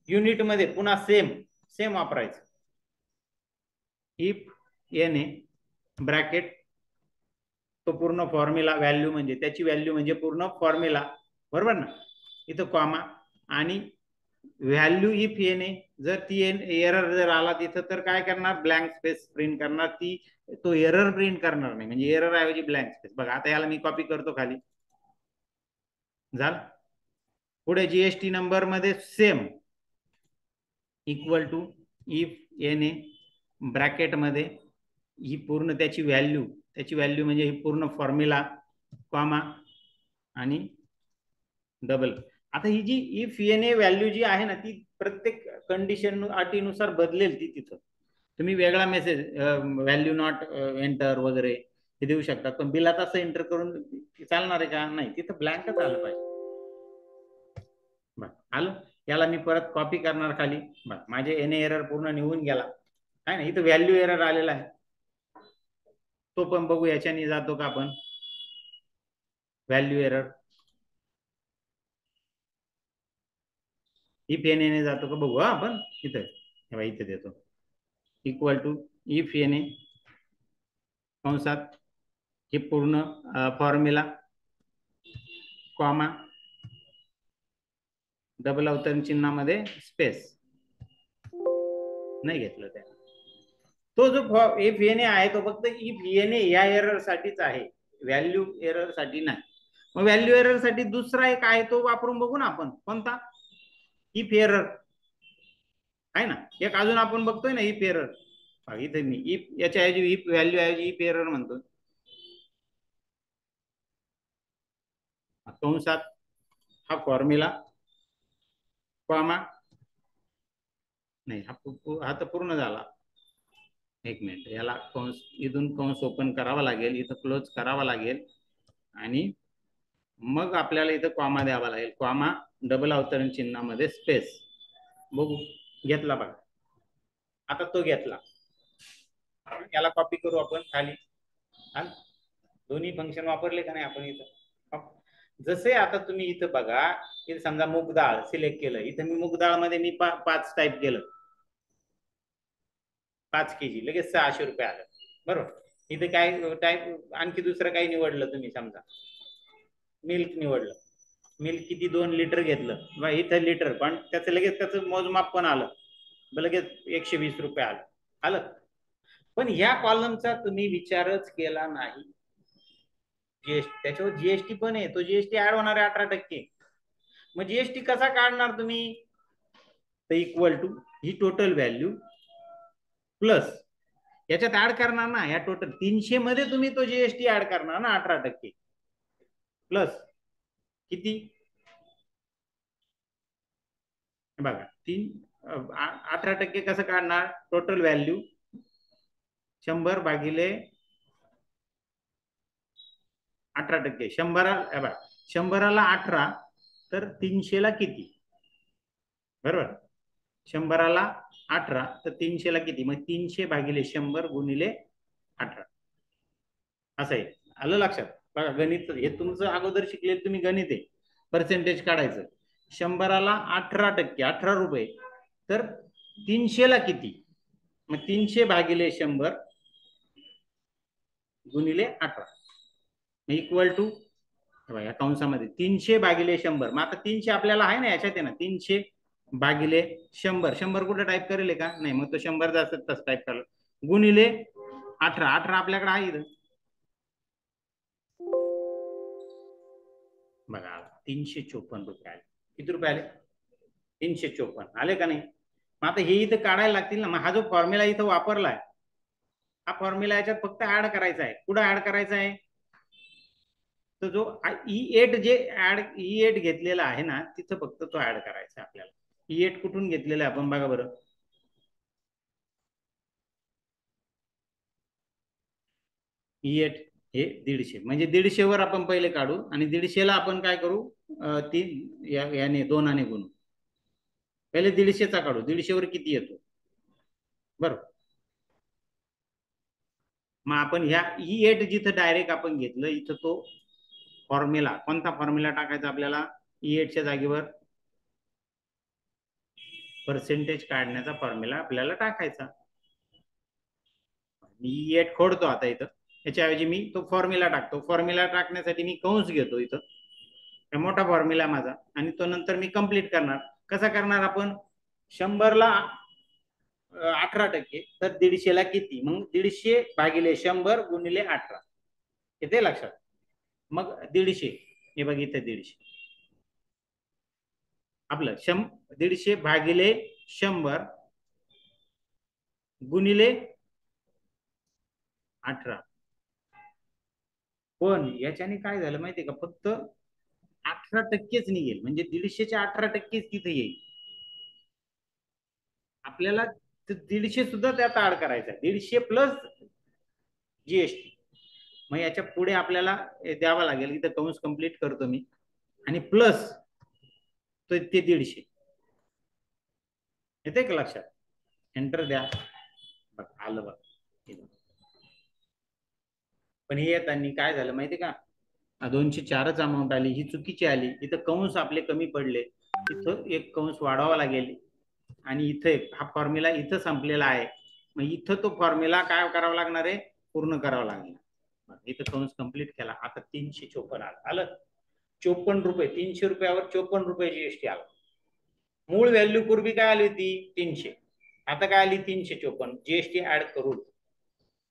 [SPEAKER 1] युनिट मध्ये पुन्हा सेम वापरायचं. इफ एन ए ब्रॅकेट, तो पूर्ण फॉर्म्युला, व्हॅल्यू म्हणजे त्याची व्हॅल्यू म्हणजे पूर्ण फॉर्म्युला, बरोबर ना. इथं कॉमा आणि व्हॅल्यू इफ एन ए, जर ती एरर जर आला तिथं तर काय करणार, ब्लँक स्पेस प्रिंट करणार. ती तो एरर प्रिंट करणार नाही, म्हणजे एरर ऐवजी ब्लँक स्पेस. बघा आता याला मी कॉपी करतो खाली, झालं. पुढे जीएसटी नंबर मध्ये same, equal to if N A bracket मध्ये ही पूर्ण त्याची व्हॅल्यू म्हणजे ही पूर्ण फॉर्म्युला, कॉमा आणि डबल. आता ही जी इफ एन ए व्हॅल्यू जी आहे ना, ती प्रत्येक कंडिशन अटीनुसार बदलेल. ती तिथं तुम्ही वेगळा मेसेज व्हॅल्यू नॉट एंटर वगैरे हे देऊ शकता, पण बिलात असं एंटर करून चालणार आहे का? नाही, तिथं ब्लँकच आलं पाहिजे. आलं. याला मी परत कॉपी करणार खाली. माझे एन एरर पूर्ण निघून गेला आहे ना. इथं व्हॅल्यू एरर आलेला आहे, तो पण बघू. याच्याने जातो का आपण value error, if N A जातो का बघू. आपण इथं इथे देतो, equal to if N A कंसात हे पूर्ण फॉर्म्युला, कॉमा, डबल अवतरण चिन्हामध्ये स्पेस नाही घेतलं त्या. तो जो इफ एन ए आहे तो फक्त इफ एन ए या एरर साठीच आहे, व्हॅल्यू एरर साठी नाही. मग व्हॅल्यू एरर साठी दुसरा एक आहे, तो वापरून बघू ना आपण. कोणता? इफ एरर आहे ना. एक अजून आपण बघतोय ना, इफ एरर. इथे मी इफ याच्या ऐवजी इफ व्हॅल्यू ऐवजी इफ एरर म्हणतो. कंसात हा फॉर्म्युला, कॉमा, नाही हा तर पूर्ण झाला. एक मिनिट, याला कंस, इथून कंस ओपन करावा लागेल, इथं क्लोज करावा लागेल आणि मग आपल्याला इथं कॉमा द्यावा लागेल. कॉमा, डबल अवतरण चिन्हामध्ये स्पेस. बघू, घेतला बघा. आता तो घेतला, याला कॉपी करू आपण खाली. दोन्ही फंक्शन वापरले का नाही आपण इथं. जसे आता तुम्ही इथं बघा, इथं समजा मूग डाळ सिलेक्ट केलं. इथं मी मूग डाळ मध्ये मी 5 टाईप केलं, 5 kg, लगेच 600 रुपये आलं, बरोबर. इथे काय टाईप आणखी दुसरं काही निवडलं तुम्ही, समजा मिल्क निवडलं. मिल्क किती, 2 लिटर घेतलं. इथं लिटर, पण त्याचं लगेच त्याचं मोजमाप पण आलं, लगेच 120 रुपये आलं. पण ह्या कॉलमचा तुम्ही विचारच केला नाही. जीएसटी, त्याच्यावर जीएसटी पण आहे, तो जीएसटी ऍड होणार आहे 18%. मग जीएसटी कसा काढणार तुम्ही? तर इक्वल टू ही टोटल व्हॅल्यू प्लस याच्यात ऍड करणार ना, या टोटल 300 मध्ये तुम्ही तो जीएसटी ऍड करणार ना 18%, प्लस किती बघा, 18% कसं काढणार? टोटल व्हॅल्यू 100 भागिले 18%. 100ला 18 तर 300ला किती, बरोबर. 100ला 18 तर 300ला किती, मग 300 भागिले 100 गुणिले 18 असं आहे. आलं लक्षात? बघा, गणित हे तुमचं अगोदर शिकले तुम्ही, गणित आहे. पर्सेंटेज काढायचं. 100ला 18%, 18 रुपये, तर 300 ला किती, मग 300 भागिले 100 गुणिले 18 इक्वल टू या कंसामध्ये 300 भागिले 100. मग आता 300 आपल्याला आहे ना याच्यात आहे ना, 300 भागिले 100. 100 कुठे टाईप करेल का, नाही, मग तो 100 जास्त तसं टाईप करेल, गुणिले 18. 18 आपल्याकडे आहे इथं बघा, 354 रुपये आले. किती रुपये आले, 354 आले का नाही. मग आता हे इथं काढायला लागतील ना. मग हा जो फॉर्म्युला इथं वापरलाय, हा फॉर्म्युला याच्यात फक्त ऍड करायचा आहे. कुठं ऍड करायचा आहे, तर जो E8 जे ऍड E8 घेतलेला आहे ना, तिथं फक्त तो ऍड करायचा आहे आपल्याला. E8 कुठून घेतलेला आहे आपण बघा बरं. E8 हे 150, म्हणजे 150 वर आपण पहिले काढू आणि 150 ला आपण काय करू, याने 2 ने गुणू. पहिले 150चा काढू, 150 वर किती येतो बरोबर. मग आपण ह्या E8 जिथं डायरेक्ट आपण घेतलं, इथं तो फॉर्म्युला, कोणता फॉर्म्युला टाकायचा आपल्याला, E8च्या जागेवर पर्सेंटेज काढण्याचा फॉर्म्युला आपल्याला टाकायचा. E8 खोडतो आता इथं, याच्याऐवजी मी तो फॉर्म्युला टाकतो. फॉर्म्युला टाकण्यासाठी मी कंस घेतो इथं, मोठा फॉर्म्युला माझा, आणि तो नंतर मी कंप्लीट करणार. कसा करणार आपण, 100 ला 18%, तर 150 ला किती, मग 150 भागिले 100 गुणिले 18, येते लक्षात. मग 150, हे बघ इथे 150 आपलं 150 भागिले 100 गुणिले 18. पण याच्याने काय झालं माहितीये का, फक्त 18%च निघेल, म्हणजे 150च्या 18%च तिथे येईल. आपल्याला 150 सुद्धा त्यात ऍड करायचा, 150 प्लस जीएसटी. मग याच्या पुढे आपल्याला द्यावा लागेल, इथं कंस कंप्लीट करतो मी, आणि प्लस तो ते 150. येते का लक्षात, एंटर द्या, बघ आलं बघ. पण हे येताना काय झालं माहिती का, 204च अमाऊंट आली, ही चुकीची आली. इथं कंस आपले कमी पडले, इथं एक कंस वाढवावा लागेल, आणि इथे हा फॉर्म्युला इथं संपलेला आहे. मग इथं तो फॉर्म्युला काय करावा लागणार आहे, पूर्ण करावा लागणार. इथं कंस कंप्लीट केला. आता 354 आलं, 54 रुपये, 300 रुपयावर 54 रुपये जीएसटी आला. मूळ व्हॅल्यू पूर्वी काय आली होती 300, आता काय आली 354. जीएसटी ऍड करून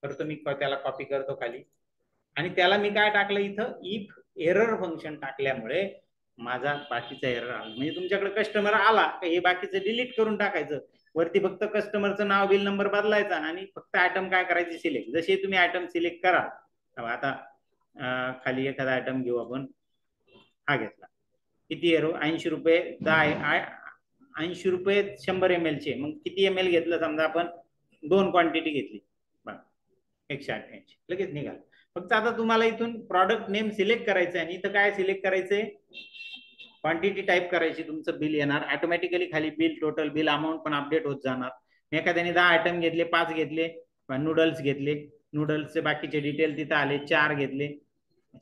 [SPEAKER 1] करतो मी, त्याला कॉपी करतो खाली, आणि त्याला मी काय टाकलं इथं, इफ एरर फंक्शन टाकल्यामुळे माझा बाकीचा एरर आला. म्हणजे तुमच्याकडे कस्टमर आला हे बाकीचं डिलीट करून टाकायचं, वरती फक्त कस्टमरचं नाव, बिल नंबर बदलायचा, आणि फक्त आयटम काय करायचे सिलेक्ट. जसे तुम्ही आयटम सिलेक्ट करा, आता खाली एखादा आयटम घेऊ आपण, हा घेतला, किती एरो 80 रुपये 80 रुपये 100 ml चे. मग किती ml घेतलं, समजा आपण 2 क्वांटिटी घेतली, 188 लगेच निघाल. फक्त आता तुम्हाला इथून प्रॉडक्ट नेम सिलेक्ट करायचं आहे, आणि इथं काय सिलेक्ट करायचंय, क्वांटिटी टाईप करायची, तुमचं बिल येणार ऑटोमॅटिकली खाली, बिल टोटल, बिल अमाऊंट पण अपडेट होत जाणार. एखाद्याने 10 आयटम घेतले, 5 घेतले, नूडल्स घेतले, नूडल्सचे बाकीचे डिटेल तिथं आले, 4 घेतले,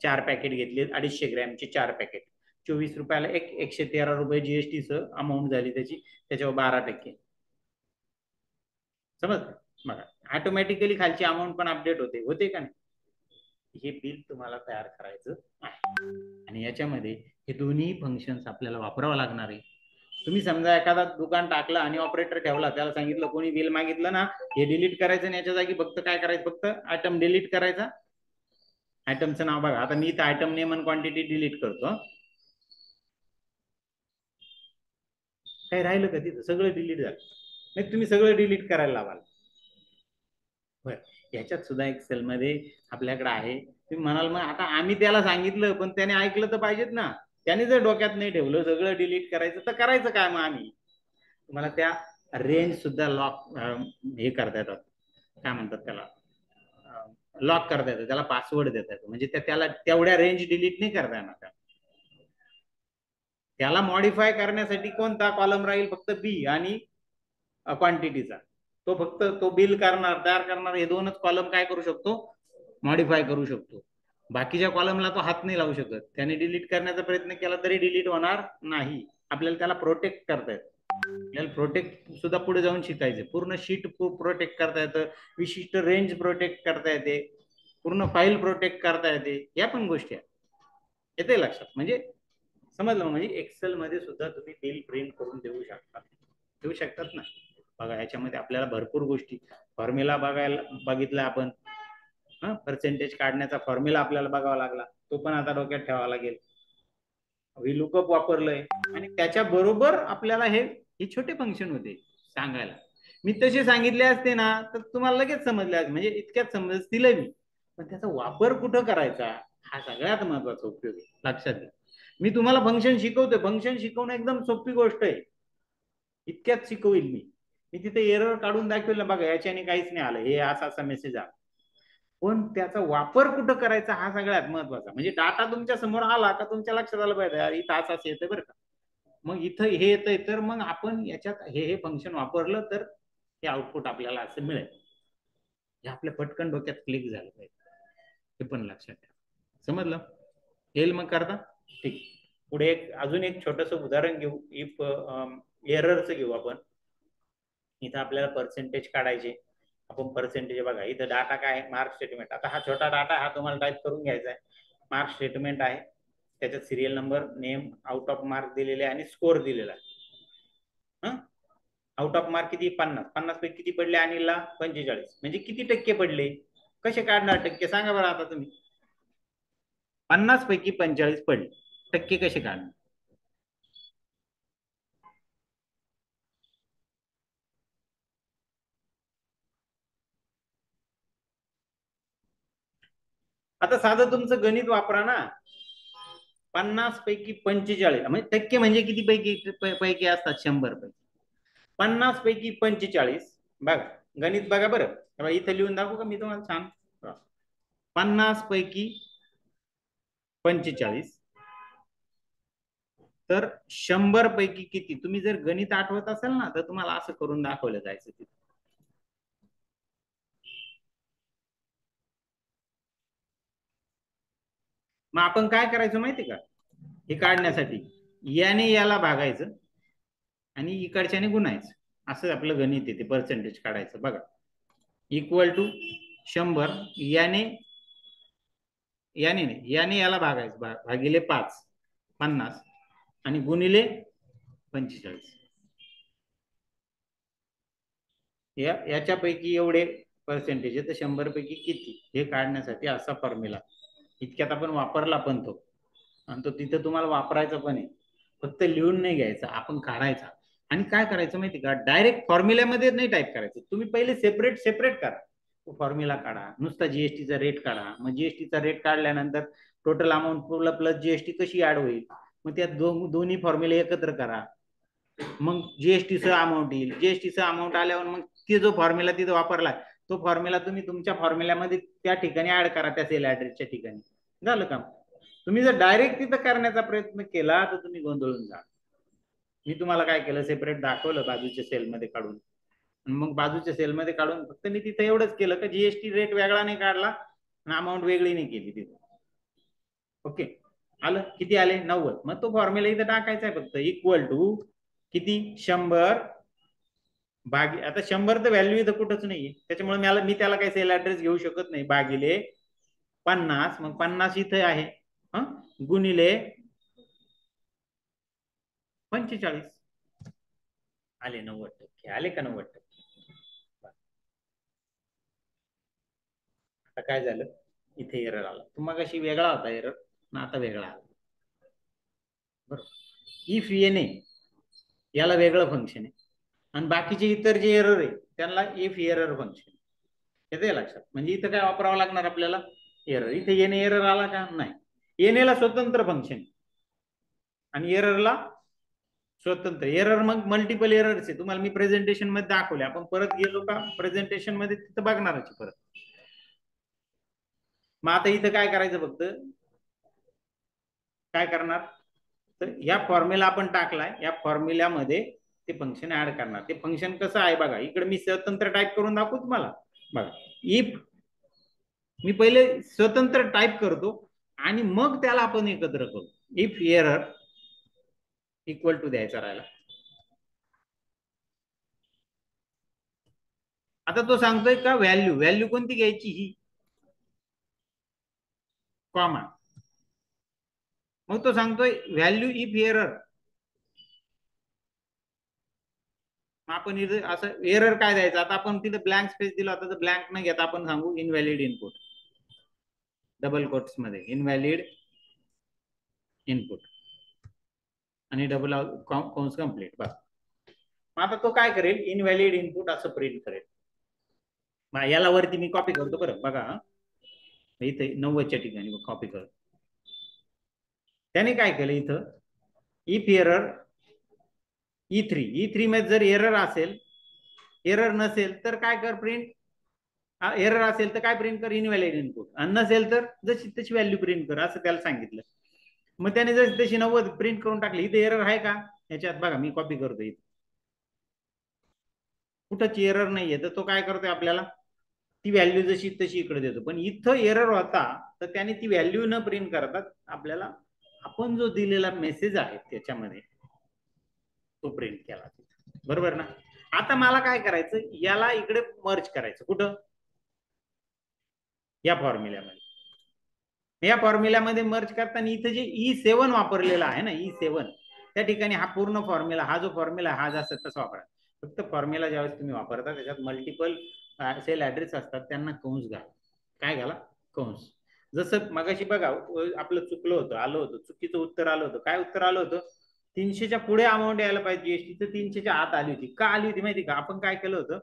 [SPEAKER 1] 4 पॅकेट घेतले, 250 ग्रॅमचे 4 पॅकेट, 24 रुपयाला 113 रुपये जीएसटी च अमाऊंट झाली त्याची, त्याच्यावर 12%. समज बघा, ऑटोमॅटिकली खालची अमाऊंट पण अपडेट होते का नाही. हे बिल तुम्हाला तयार करायचं आहे, आणि याच्यामध्ये हे दोन्ही फंक्शन्स आपल्याला वापरावं लागणार आहे. तुम्ही समजा एखादा दुकान टाकलं आणि ऑपरेटर ठेवला, त्याला सांगितलं कोणी बिल मागितलं ना, हे डिलीट करायचं, आणि याच्या जागी फक्त काय करायचं, फक्त आयटम डिलीट करायचा. आयटमचं नाव बघा, आता मी इथं आयटम नेम आणि क्वांटिटी डिलीट करतो. काही राहिलं का तिथं, सगळं डिलीट झालं. नाही, तुम्ही सगळं डिलीट करायला लावाल. बर, याच्यात सुद्धा एक्सेल मध्ये आपल्याकडे आहे. तुम्ही म्हणाल मग आता आम्ही त्याला सांगितलं, पण त्याने ऐकलं तर पाहिजेत ना. त्याने जर डोक्यात नाही ठेवलं सगळं डिलीट करायचं, तर करायचं काय मग आम्ही. तुम्हाला त्या रेंज सुद्धा लॉक हे करता येतात, काय म्हणतात त्याला, लॉक करता येतं, त्याला पासवर्ड देता येतो. म्हणजे त्याला तेवढ्या रेंज डिलीट नाही करता येणार. त्याला मॉडिफाय करण्यासाठी कोणता कॉलम राहील, फक्त बी आणि क्वांटिटीचा. तो फक्त तो बिल करणार, तयार करणार, हे 2च कॉलम काय करू शकतो, मॉडिफाय करू शकतो. बाकीच्या कॉलमला तो हात नाही लावू शकत. त्याने डिलीट करण्याचा प्रयत्न केला तरी डिलीट होणार नाही. आपल्याला त्याला प्रोटेक्ट करता येत. आपल्याला प्रोटेक्ट सुद्धा पुढे जाऊन शिकायचं, पूर्ण शीट प्रोटेक्ट करता येतं, विशिष्ट रेंज प्रोटेक्ट करता येते, पूर्ण फाईल प्रोटेक्ट करता येते, या पण गोष्टी आहेत. येते लक्षात? म्हणजे समजलं? म्हणजे एक्सेल मध्ये सुद्धा तुम्ही बिल प्रिंट करून देऊ शकतात ना. बघा याच्यामध्ये आपल्याला भरपूर गोष्टी, फॉर्म्युला बघितला आपण, पर्सेंटेज काढण्याचा फॉर्म्युला आपल्याला बघावा लागला, तो पण आता डोक्यात ठेवावा लागेल. लुकअप वापरलंय आणि त्याच्या बरोबर आपल्याला हे छोटे फंक्शन होते सांगायला. मी तसे सांगितले असते ना तर तुम्हाला लगेच समजले असते, म्हणजे इतक्यात समजतील मी. पण त्याचा वापर कुठं करायचा हा सगळ्यात महत्वाचा उपयोग आहे, लक्षात घ्या. मी तुम्हाला फंक्शन शिकवतोय, फंक्शन शिकवणं एकदम सोपी गोष्ट आहे, इतक्यात शिकवेल मी. मी तिथे एरर काढून दाखवेल, बघा याच्याने काहीच नाही आलं, हे असा असा मेसेज आला. पण त्याचा वापर कुठं करायचा हा सगळ्यात महत्वाचा. म्हणजे डाटा तुमच्या समोर आला का तुमच्या लक्षात आलं पाहिजे इथं असं येतं बरं का, मग इथं हे येतंय तर मग आपण याच्यात हे फंक्शन वापरलं तर हे आउटपुट आपल्याला असं मिळेल. हे आपल्या पटकन डोक्यात क्लिक झालं पाहिजे, हे पण लक्षात ठेवा. समजलं? येईल मग करता? ठीक. पुढे अजून एक छोटस उदाहरण घेऊ. इफ एररचं घेऊ आपण. इथं आपल्याला पर्सेंटेज काढायचे. आपण पर्सेंटेज बघा, इथं डाटा काय आहे, मार्क स्टेटमेंट. आता हा छोटा डाटा हा तुम्हाला टाईप करून घ्यायचा आहे. मार्क स्टेटमेंट आहे, त्याच्यात serial number, name, out of mark दिलेले आहे आणि स्कोर दिलेला आहे. आउट ऑफ मार्क किती? 50. 50 पैकी किती पडले अनिलला? 45. म्हणजे किती टक्के पडले? कसे काढणार टक्के सांगा बरं आता तुम्ही. 50 पैकी 45 पडले, टक्के कसे काढणार? आता साधं तुमचं गणित वापरा ना. 50 पैकी 45 म्हणजे टक्के म्हणजे किती पैकी असतात? 100 पैकी. 50 पैकी 45 बघा, गणित बघा बरं, इथं लिहून दाखवू का मी तुम्हाला? सांग. 50 पैकी 45 तर 100 पैकी किती? तुम्ही जर गणित आठवत असाल ना तर तुम्हाला असं करून दाखवलं जायचं तिथे. मग आपण काय करायचं माहिती का, हे काढण्यासाठी याने याला भागायचं आणि इकडच्याने गुणायचं, असं आपलं गणित येते पर्सेंटेज काढायचं. बघा, इक्वल टू 100 याने याने याला भागायचं, भागिले 5 50 आणि गुणिले 45. याच्यापैकी एवढे पर्सेंटेज आहे तर 100 पैकी किती, हे काढण्यासाठी असा फॉर्म्युला इतक्यात आपण वापरला पण तो, आणि तो तिथे तुम्हाला वापरायचा पण आहे. फक्त लिहून नाही घ्यायचा, आपण काढायचा. आणि काय करायचं माहिती का, डायरेक्ट फॉर्म्युल्यामध्ये नाही टाईप करायचं, तुम्ही पहिले सेपरेट सेपरेट करा. फॉर्म्युला काढा, नुसता जीएसटीचा रेट काढा, मग जीएसटीचा रेट काढल्यानंतर टोटल अमाऊंट प्लस जीएसटी कशी ऍड होईल, मग त्या दोन्ही फॉर्म्युले एकत्र करा, मग जीएसटीचं अमाऊंट येईल. जीएसटीचं अमाऊंट आल्यावर मग ते जो फॉर्म्युला तिथे वापरला तो फॉर्म्युला तुम्ही तुमच्या फॉर्म्युल्यामध्ये त्या ठिकाणी ऍड करा, त्या सेल ऍड्रेसच्या ठिकाणी. झालं काम. तुम्ही जर डायरेक्ट तिथं करण्याचा प्रयत्न केला तर तुम्ही गोंधळून जा. मी तुम्हाला काय केलं, सेपरेट दाखवलं बाजूच्या सेलमध्ये काढून, मग बाजूच्या सेलमध्ये काढून फक्त मी तिथे एवढंच केलं की जीएसटी रेट वेगळा नाही काढला आणि अमाऊंट वेगळी नाही केली तिथे. ओके, आलं? किती आले? 90. मग तो फॉर्म्युला इथे टाकायचा आहे फक्त, इक्वल टू किती? 100 भागी, आता 100 तर व्हॅल्यू इथं कुठंच नाहीये, त्याच्यामुळे मी त्याला काही सेल ऍड्रेस घेऊ शकत नाही, भागिले 50. मग 50 इथे आहे, गुणिले 45. आले 90%. आले का 90%? आता काय झालं, इथे एरर आला. तुम्हाला कशी वेगळा होता एरर, आता वेगळा आला. बरोबर. इफ येणे याला वेगळं फंक्शन आहे आणि बाकीचे इतर जे एरर आहे त्यांना इफ एरर फंक्शन. येते लक्षात? म्हणजे इथं काय वापरावं लागणार आपल्याला? एरर. इथे येणे एरर आला का? नाही. येणेला स्वतंत्र फंक्शन आणि एररला स्वतंत्र. एरर मग मल्टिपल एरर्स आहे, तुम्हाला मी प्रेझेंटेशन मध्ये दाखवले. आपण परत गेलो का प्रेझेंटेशन मध्ये तिथं बघणारच परत. मग आता इथं काय करायचं, फक्त काय करणार तर या फॉर्म्युला आपण टाकलाय, या फॉर्म्युल्यामध्ये ते फंक्शन ऍड करणार. ते फंक्शन कसं आहे बघा, इकडे मी स्वतंत्र टाईप करून दाखवू तुम्हाला. बघा, इफ मी पहिले स्वतंत्र टाईप करतो आणि मग त्याला आपण एकत्र करू. इफ एरर इक्वल टू द्यायचा राहिला, आता तो सांगतोय का व्हॅल्यू, व्हॅल्यू कोणती घ्यायची, ही कॉमा. मग तो सांगतोय व्हॅल्यू इफ एरर. आपण इथे असं एरर काय द्यायचं, आता आपण तिथे ब्लँक स्पेस दिला होता, तर ब्लँक न घेता आपण सांगू इनव्हॅलिड इनपुट, डबल कोट्स मध्ये इनव्हॅलिड इनपुट आणि डबल कंस कंप्लीट. बस. आता तो काय करेल, इनव्हॅलिड इनपुट असं प्रिंट करेल. याला वरती मी कॉपी करतो बरं, बघा इथे 90च्या ठिकाणी कॉपी करतो. त्याने काय केलं इथं, इफ एरर ई3 मध्ये जर एरर असेल, एरर नसेल तर काय कर प्रिंट, एरर असेल तर काय प्रिंट कर, इनव्हॅलिड इनपुट, आणि नसेल तर जशी तशी व्हॅल्यू प्रिंट कर, असं त्याला सांगितलं. मग त्याने जशी तशी 90 प्रिंट करून टाकली. इथे एरर आहे का याच्यात, बघा मी कॉपी करतो, इथे कुठंच एरर नाहीये, तर तो काय करतोय, आपल्याला ती व्हॅल्यू जशी तशी इकडे देतो. पण इथं एरर होता, तर त्याने ती व्हॅल्यू न प्रिंट करतात आपल्याला आपण जो दिलेला मेसेज आहे त्याच्यामध्ये तो प्रिंट केला, बरोबर ना. आता मला काय करायचं, याला इकडे मर्ज करायचं, कुठं, या फॉर्म्युल्यामध्ये. या फॉर्म्युल्यामध्ये मर्ज करताना इथं जे E7 वापरलेला आहे ना, E7, त्या ठिकाणी हा पूर्ण फॉर्म्युला, हा जो फॉर्म्युला हा जसा तसा वापरा. फक्त फॉर्म्युला ज्यावेळेस तुम्ही वापरता त्याच्यात मल्टिपल सेल ऍड्रेस असतात, त्यांना कंस घाला. काय घाला, कंस. जसं मगाशी बघा आपलं चुकलं होतं, आलं होतं चुकीचं उत्तर आलं होतं. काय उत्तर आलं होतं, 300च्या पुढे अमाऊंट यायला पाहिजे जीएसटी, तर 300च्या आत आली होती. का आली होती माहिती का, आपण काय केलं होतं,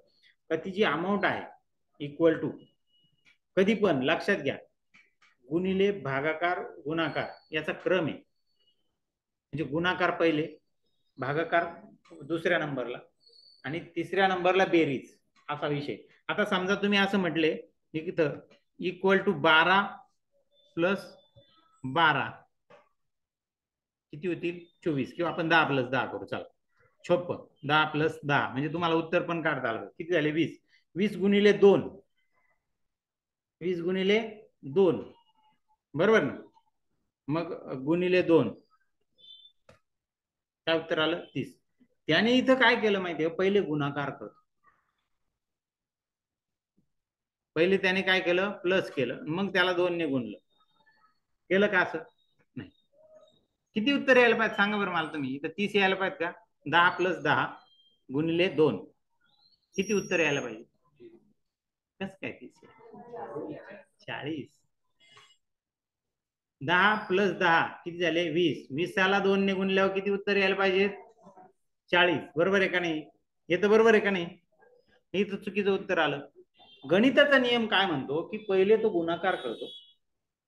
[SPEAKER 1] का ती जी अमाऊंट आहे इक्वल टू, कधी पण लक्षात घ्या, गुणिले भागाकार गुणाकार याचा क्रम आहे. म्हणजे गुणाकार पहिले, भागाकार दुसऱ्या नंबरला, आणि तिसऱ्या नंबरला बेरीज, असा विषय. आता समजा तुम्ही असं म्हटले इथं इक्वल टू 12 प्लस 12 किती होतील, 24, किंवा आपण 10 प्लस 10 करू, चला 56. 10 प्लस 10 म्हणजे तुम्हाला उत्तर पण काढता आलं, किती झाले 20. 20 गुणिले 2, 20 गुणिले 2, बरोबर ना. मग गुणिले 2, काय उत्तर आलं, 30. त्याने इथं काय केलं माहितीये, पहिले गुणाकार करतो, पहिले त्याने काय केलं, प्लस केलं, मग त्याला 2 ने गुणलं, केलं का असं, नाही. किती उत्तर यायला पाहिजे सांगा बरं मला तुम्ही, इथं 30 यायला पाहिजे का, 10 प्लस 10 गुणिले 2, किती उत्तर यायला पाहिजे, कस काय 30, 40. 10 प्लस 10 किती झाले, 20. 20ला 2 ने गुणल्यावर किती उत्तर यायला पाहिजे, 40, बरोबर आहे का नाही, येतं बरोबर आहे का नाही. इथं चुकीचं उत्तर आलं. गणिताचा नियम काय म्हणतो, की पहिले तो गुणाकार करतो,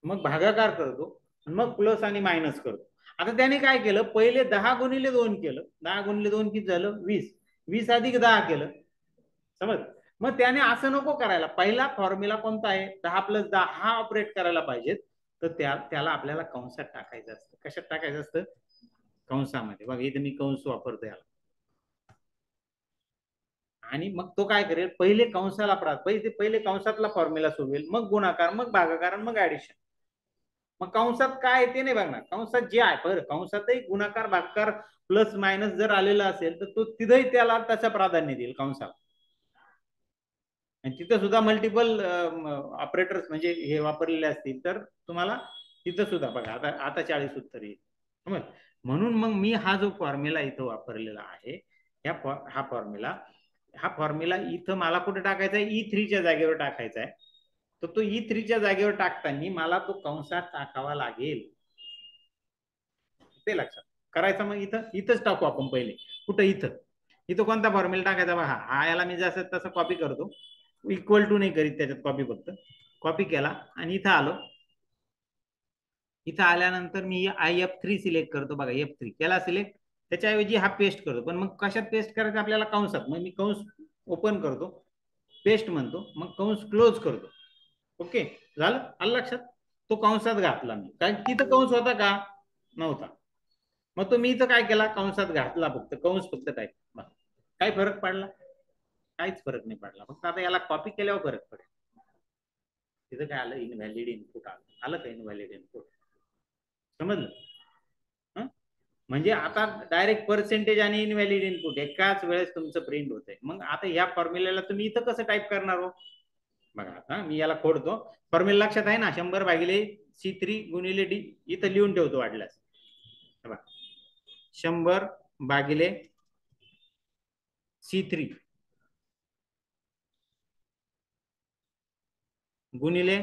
[SPEAKER 1] मग भागाकार करतो, मग प्लस आणि मायनस करतो. आता त्याने काय केलं, पहिले 10 गुणिले 2 केलं, 10 गुणिले 2 किती झालं, 20. 20 अधिक 10 केलं, समज. मग त्याने असं नको करायला, पहिला फॉर्म्युला कोणता आहे, 10 प्लस 10 हा ऑपरेट करायला पाहिजे, तर त्याला आपल्याला कंसात टाकायचं असतं. कशात टाकायचं असतं, कंसामध्ये. बघा इथे मी कंस वापरतो याला, आणि मग तो काय करेल, पहिले कंसाला पहिले कंसातला फॉर्म्युला सोडवेल, मग गुणाकार, मग भागाकार, मग ऍडिशन. मग कंसात काय ते नाही बघणार, कंसात जे आहे बरं, कंसातही गुणाकार भागाकार प्लस मायनस जर आलेला असेल तर तो तिथंही त्याला तसं प्राधान्य देईल कंसाला. आणि तिथं सुद्धा मल्टिपल ऑपरेटर्स म्हणजे हे वापरलेले असतील तर तुम्हाला तिथं सुद्धा बघा, आता 40 उत्तर येईल, समज. म्हणून मग मी हा जो फॉर्म्युला इथं वापरलेला आहे, हा फॉर्म्युला इथं मला कुठे टाकायचा आहे, E3च्या जागेवर टाकायचा आहे. तर तो E3च्या जागेवर टाकताना मला तो कंसात टाकावा लागेल, ते लक्षात करायचं. मग इथंच टाकू आपण पहिले, कुठं, इथं कोणता फॉर्म्युला टाकायचा बघा, हा याला मी जसं तसं कॉपी करतो, इक्वल टू नाही करीत त्याच्यात, कॉपी फक्त कॉपी केला, आणि इथं आलो. इथं आल्यानंतर मी IF3 सिलेक्ट करतो, बघा F3 केला सिलेक्ट, त्याच्याऐवजी हा पेस्ट करतो. पण मग कशात पेस्ट करायचं आपल्याला, कंसात. मग मी कंस ओपन करतो, पेस्ट म्हणतो, मग कंस क्लोज करतो. ओके, झालं, आलं लक्षात. तो कंसात घातला मी, कारण तिथं कंस होता का, नव्हता. मग तो मी इथं काय केला, कंसात घातला, फक्त कंस फक्त टाईप. काय फरक पडला, काहीच फरक नाही पडला, फक्त आता याला कॉपी केल्यावर फरक पडेल. तिथं काय आलं, इनव्हॅलिड इनपुट आलं का, इनव्हॅलिड इनपुट, समजलं. म्हणजे आता डायरेक्ट पर्सेंटेज आणि इनव्हॅलिड इनपुट एकाच वेळेस तुमचं प्रिंट होतंय. मग आता या फॉर्म्युल्याला तुम्ही इथं कसं टाईप करणार हो? बघा आता मी याला खोडतो. फॉर्म्युला लक्षात आहे ना, 100/C3 गुणिले डी. इथं लिहून ठेवतो वाटल्यास. 100/C3 गुणिले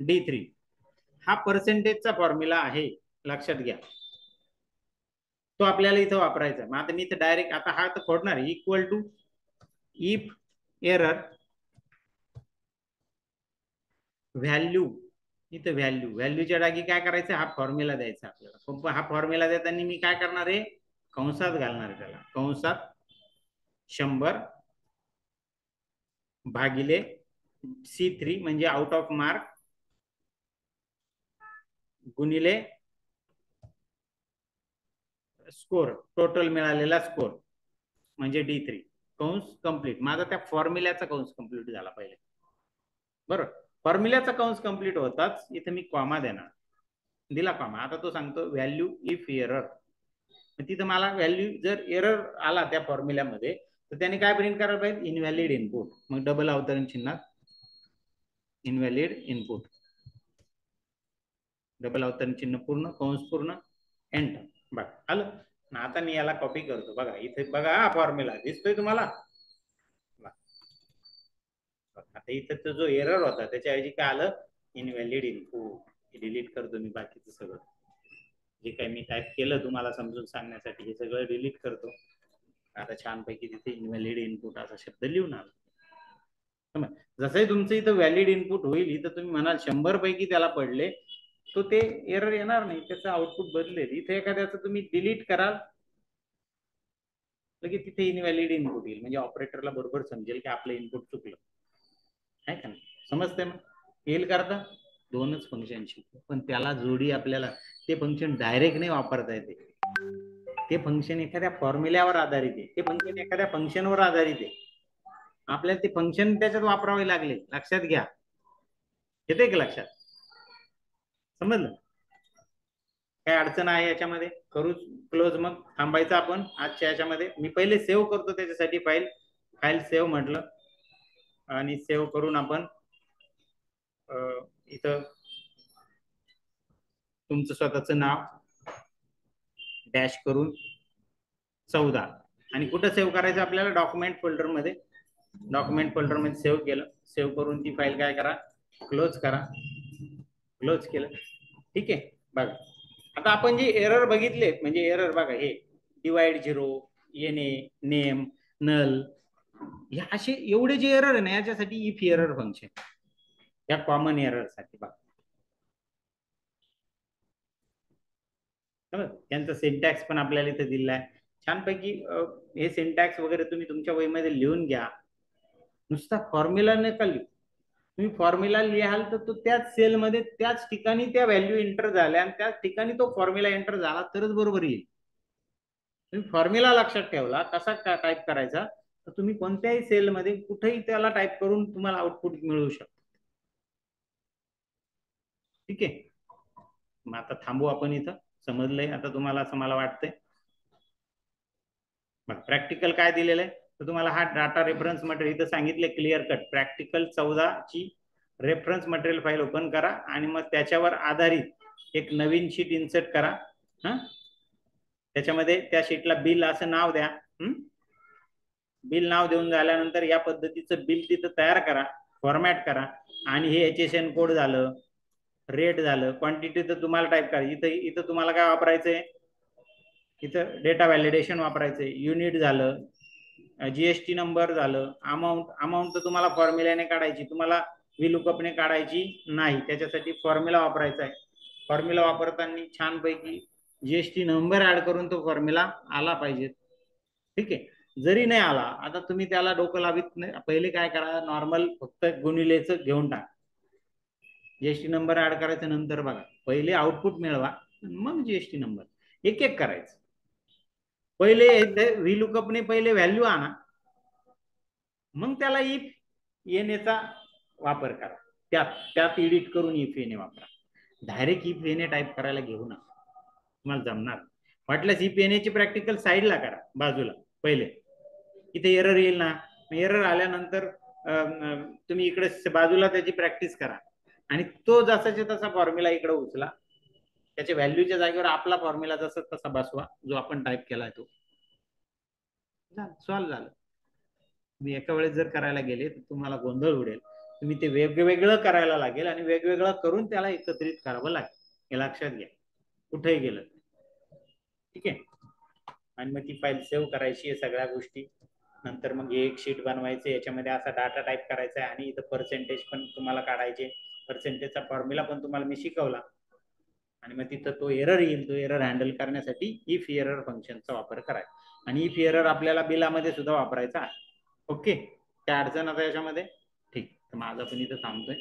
[SPEAKER 1] D3 हा पर्सेंटेजचा फॉर्म्युला आहे, लक्षात घ्या. तो आपल्याला इथं वापरायचा. मग आता मी इथं डायरेक्ट आता हा तर खोडणार आहे, equal to if error value. इथं व्हॅल्यूच्या जागी काय करायचं, हा फॉर्म्युला द्यायचा आपल्याला. हा फॉर्म्युला देताना मी काय करणार आहे, कंसात घालणार आहे त्याला. कंसात 100/C3 म्हणजे आउट ऑफ मार्क गुणिले स्कोर, टोटल मिळालेला स्कोर म्हणजे D3. कंस कंप्लीट. माझा त्या फॉर्म्युल्याचा कंस कंप्लीट झाला पहिले. बरोबर. फॉर्म्युल्याचा कंस कंप्लीट होताच इथे मी कॉमा देणार. दिला कॉमा. आता तो सांगतो व्हॅल्यू इफ एरर. तिथं मला व्हॅल्यू जर एरर आला त्या फॉर्म्युल्यामध्ये तर त्याने काय प्रिंट करायला पाहिजे, इनव्हॅलिड इनपुट. मग डबल अवतरण चिन्हात इनव्हॅलिड इनपुट, डबल अवतरण चिन्ह पूर्ण, कंस पूर्ण, एंटर. बघा आलं. आता मी याला कॉपी करतो. बघा इथे बघा, हा फॉर्म्युला दिसतोय तुम्हाला. आता इथं तो जो एरर होता त्याच्याऐवजी काय आलं, इनव्हॅलिड इनपुट. डिलीट करतो मी बाकीचं सगळं जे काही मी टाईप केलं तुम्हाला समजून सांगण्यासाठी, हे सगळं डिलीट करतो. आता छानपैकी तिथे इनव्हॅलिड इनपुट असा शब्द लिहून आला. जसंही तुमचं इथं व्हॅलिड इनपुट होईल, इथं तुम्ही म्हणाल 100 पैकी त्याला पडले, तो ते एरर येणार नाही, त्याचं आउटपुट बदलेल. इथे एखाद्याचं तुम्ही डिलीट कराल लगेच तिथे इनव्हॅलिड इनपुट येईल. म्हणजे ऑपरेटरला बरोबर समजेल की आपलं इनपुट चुकलं आहे का नाही. समजते मग. येईल करता 2च फंक्शन शिकतो, पण त्याला जोडी आपल्याला ते फंक्शन डायरेक्ट नाही वापरता येते. ते फंक्शन एखाद्या फॉर्म्युल्यावर आधारित आहे, ते फंक्शन एखाद्या फंक्शनवर आधारित आहे. आपल्याला ते फंक्शन त्याच्यात वापरावे लागले, लक्षात घ्या. येते का लक्षात? समजलं? काय अडचण आहे याच्यामध्ये? करू क्लोज, मग थांबायचं आपण आजच्या याच्यामध्ये. मी पहिले सेव्ह करतो त्याच्यासाठी फाईल सेव्ह म्हटलं, आणि सेव्ह करून आपण इथं तुमचं स्वतःचं नाव डॅश करून 14 आणि कुठं सेव्ह करायचं आपल्याला, डॉक्युमेंट फोल्डरमध्ये. डॉक्युमेंट फोल्डरमध्ये सेव्ह केलं. सेव्ह करून ती फाईल काय करा, क्लोज करा. क्लोज केलं. ठीक आहे. बघा आता आपण जे एरर बघितले, म्हणजे एरर बघा, हे डिवाइड 0, येणे, नेम, नल, हे असे एवढे जे एरर आहे ना, याच्यासाठी इफ एरर फंक्शन, या कॉमन एरर साठी. बघा त्यांचा सिंटॅक्स पण आपल्याला इथे दिला आहे छानपैकी. हे सिंटॅक्स वगैरे तुम्ही तुमच्या वहीमध्ये लिहून घ्या. नुसता फॉर्म्युला नका लिहू. तुम्ही फॉर्म्युला लिहाल तर तो त्याच सेलमध्ये त्याच ठिकाणी त्या व्हॅल्यू एंटर झाल्या आणि त्याच ठिकाणी तो फॉर्म्युला एंटर झाला तरच बरोबर येईल. तुम्ही फॉर्म्युला लक्षात ठेवला कसा टाईप करायचा, तर तुम्ही कोणत्याही सेलमध्ये कुठेही त्याला टाईप करून तुम्हाला आउटपुट मिळू शकतो. ठीक आहे. मग आता थांबू आपण इथं. समजलंय आता तुम्हाला असं मला वाटतंय. प्रॅक्टिकल काय दिलेलं आहे, तर तुम्हाला हा डाटा रेफरन्स मटेरियल इथं सांगितले क्लिअर कट. प्रॅक्टिकल 14 ची रेफरन्स मटेरियल फाईल ओपन करा आणि मग त्याच्यावर आधारित एक नवीन शीट इन्सर्ट करा. त्याच्यामध्ये त्या शीटला बिल असं नाव द्या. बिल नाव देऊन झाल्यानंतर या पद्धतीचं बिल तिथं तयार करा, फॉर्मॅट करा. आणि हे HSN कोड झालं, रेट झालं, क्वांटिटी तर तुम्हाला टाईप करा. इथं तुम्हाला काय वापरायचंय, इथं डेटा व्हॅलिडेशन वापरायचंय. युनिट झालं, GST नंबर झालं, अमाऊंट तर तुम्हाला फॉर्म्युल्याने काढायची, तुम्हाला VLOOKUP ने काढायची नाही. त्याच्यासाठी फॉर्म्युला वापरायचा आहे. फॉर्म्युला वापरताना छानपैकी GST नंबर ऍड करून तो फॉर्म्युला आला पाहिजे. ठीक आहे. जरी नाही आला, आता तुम्ही त्याला डोकं लावित नाही. पहिले काय करा, नॉर्मल फक्त गुणिलेचं घेऊन टाका. GST नंबर ऍड करायचं नंतर. बघा पहिले आउटपुट मिळवा, मग GST नंबर. एक एक करायचं. पहिले VLOOKUP ने पहिले व्हॅल्यू आणा, मग त्याला इफ येण्याचा वापर करा. त्यात एडिट करून इफ येणे वापरा. डायरेक्ट इफ येणे टाईप करायला घेऊ नका. तुम्हाला जमणार. वाटल्यास ही पेनेची प्रॅक्टिकल साईडला करा, बाजूला पहिले. इथे एरर येईल ना, एरर आल्यानंतर तुम्ही इकडे बाजूला त्याची प्रॅक्टिस करा आणि तो जसाच्या तसा फॉर्म्युला इकडे उचला, त्याच्या व्हॅल्यूच्या जागेवर आपला फॉर्म्युला जसा तसा बसवा जो आपण टाईप केलाय तो. सॉल्व्ह झालं. तुम्ही एका वेळेस जर करायला गेले तर तुम्हाला गोंधळ उडेल. तुम्ही ते वेगवेगळं करायला लागेल आणि वेगवेगळं करून त्याला एकत्रित करावं लागेल, हे लक्षात घ्या कुठेही गेलं. ठीक आहे. आणि मग ती फाईल सेव्ह करायची आहे सगळ्या गोष्टी. नंतर मग हे एक शीट बनवायचे, याच्यामध्ये असा डाटा टाईप करायचा आहे आणि इथं पर्सेंटेज पण तुम्हाला काढायचे. पर्सेंटेजचा फॉर्म्युला पण तुम्हाला मी शिकवला. आणि मग तिथं तो एरर येईल, तो एरर हँडल करण्यासाठी इफ एरर फंक्शनचा वापर करायचा. आणि इफ एरर आपल्याला बिलामध्ये सुद्धा वापरायचा आहे. ओके, काय अडचण आता याच्यामध्ये? ठीक, तर माझा पण इथं थांबतोय.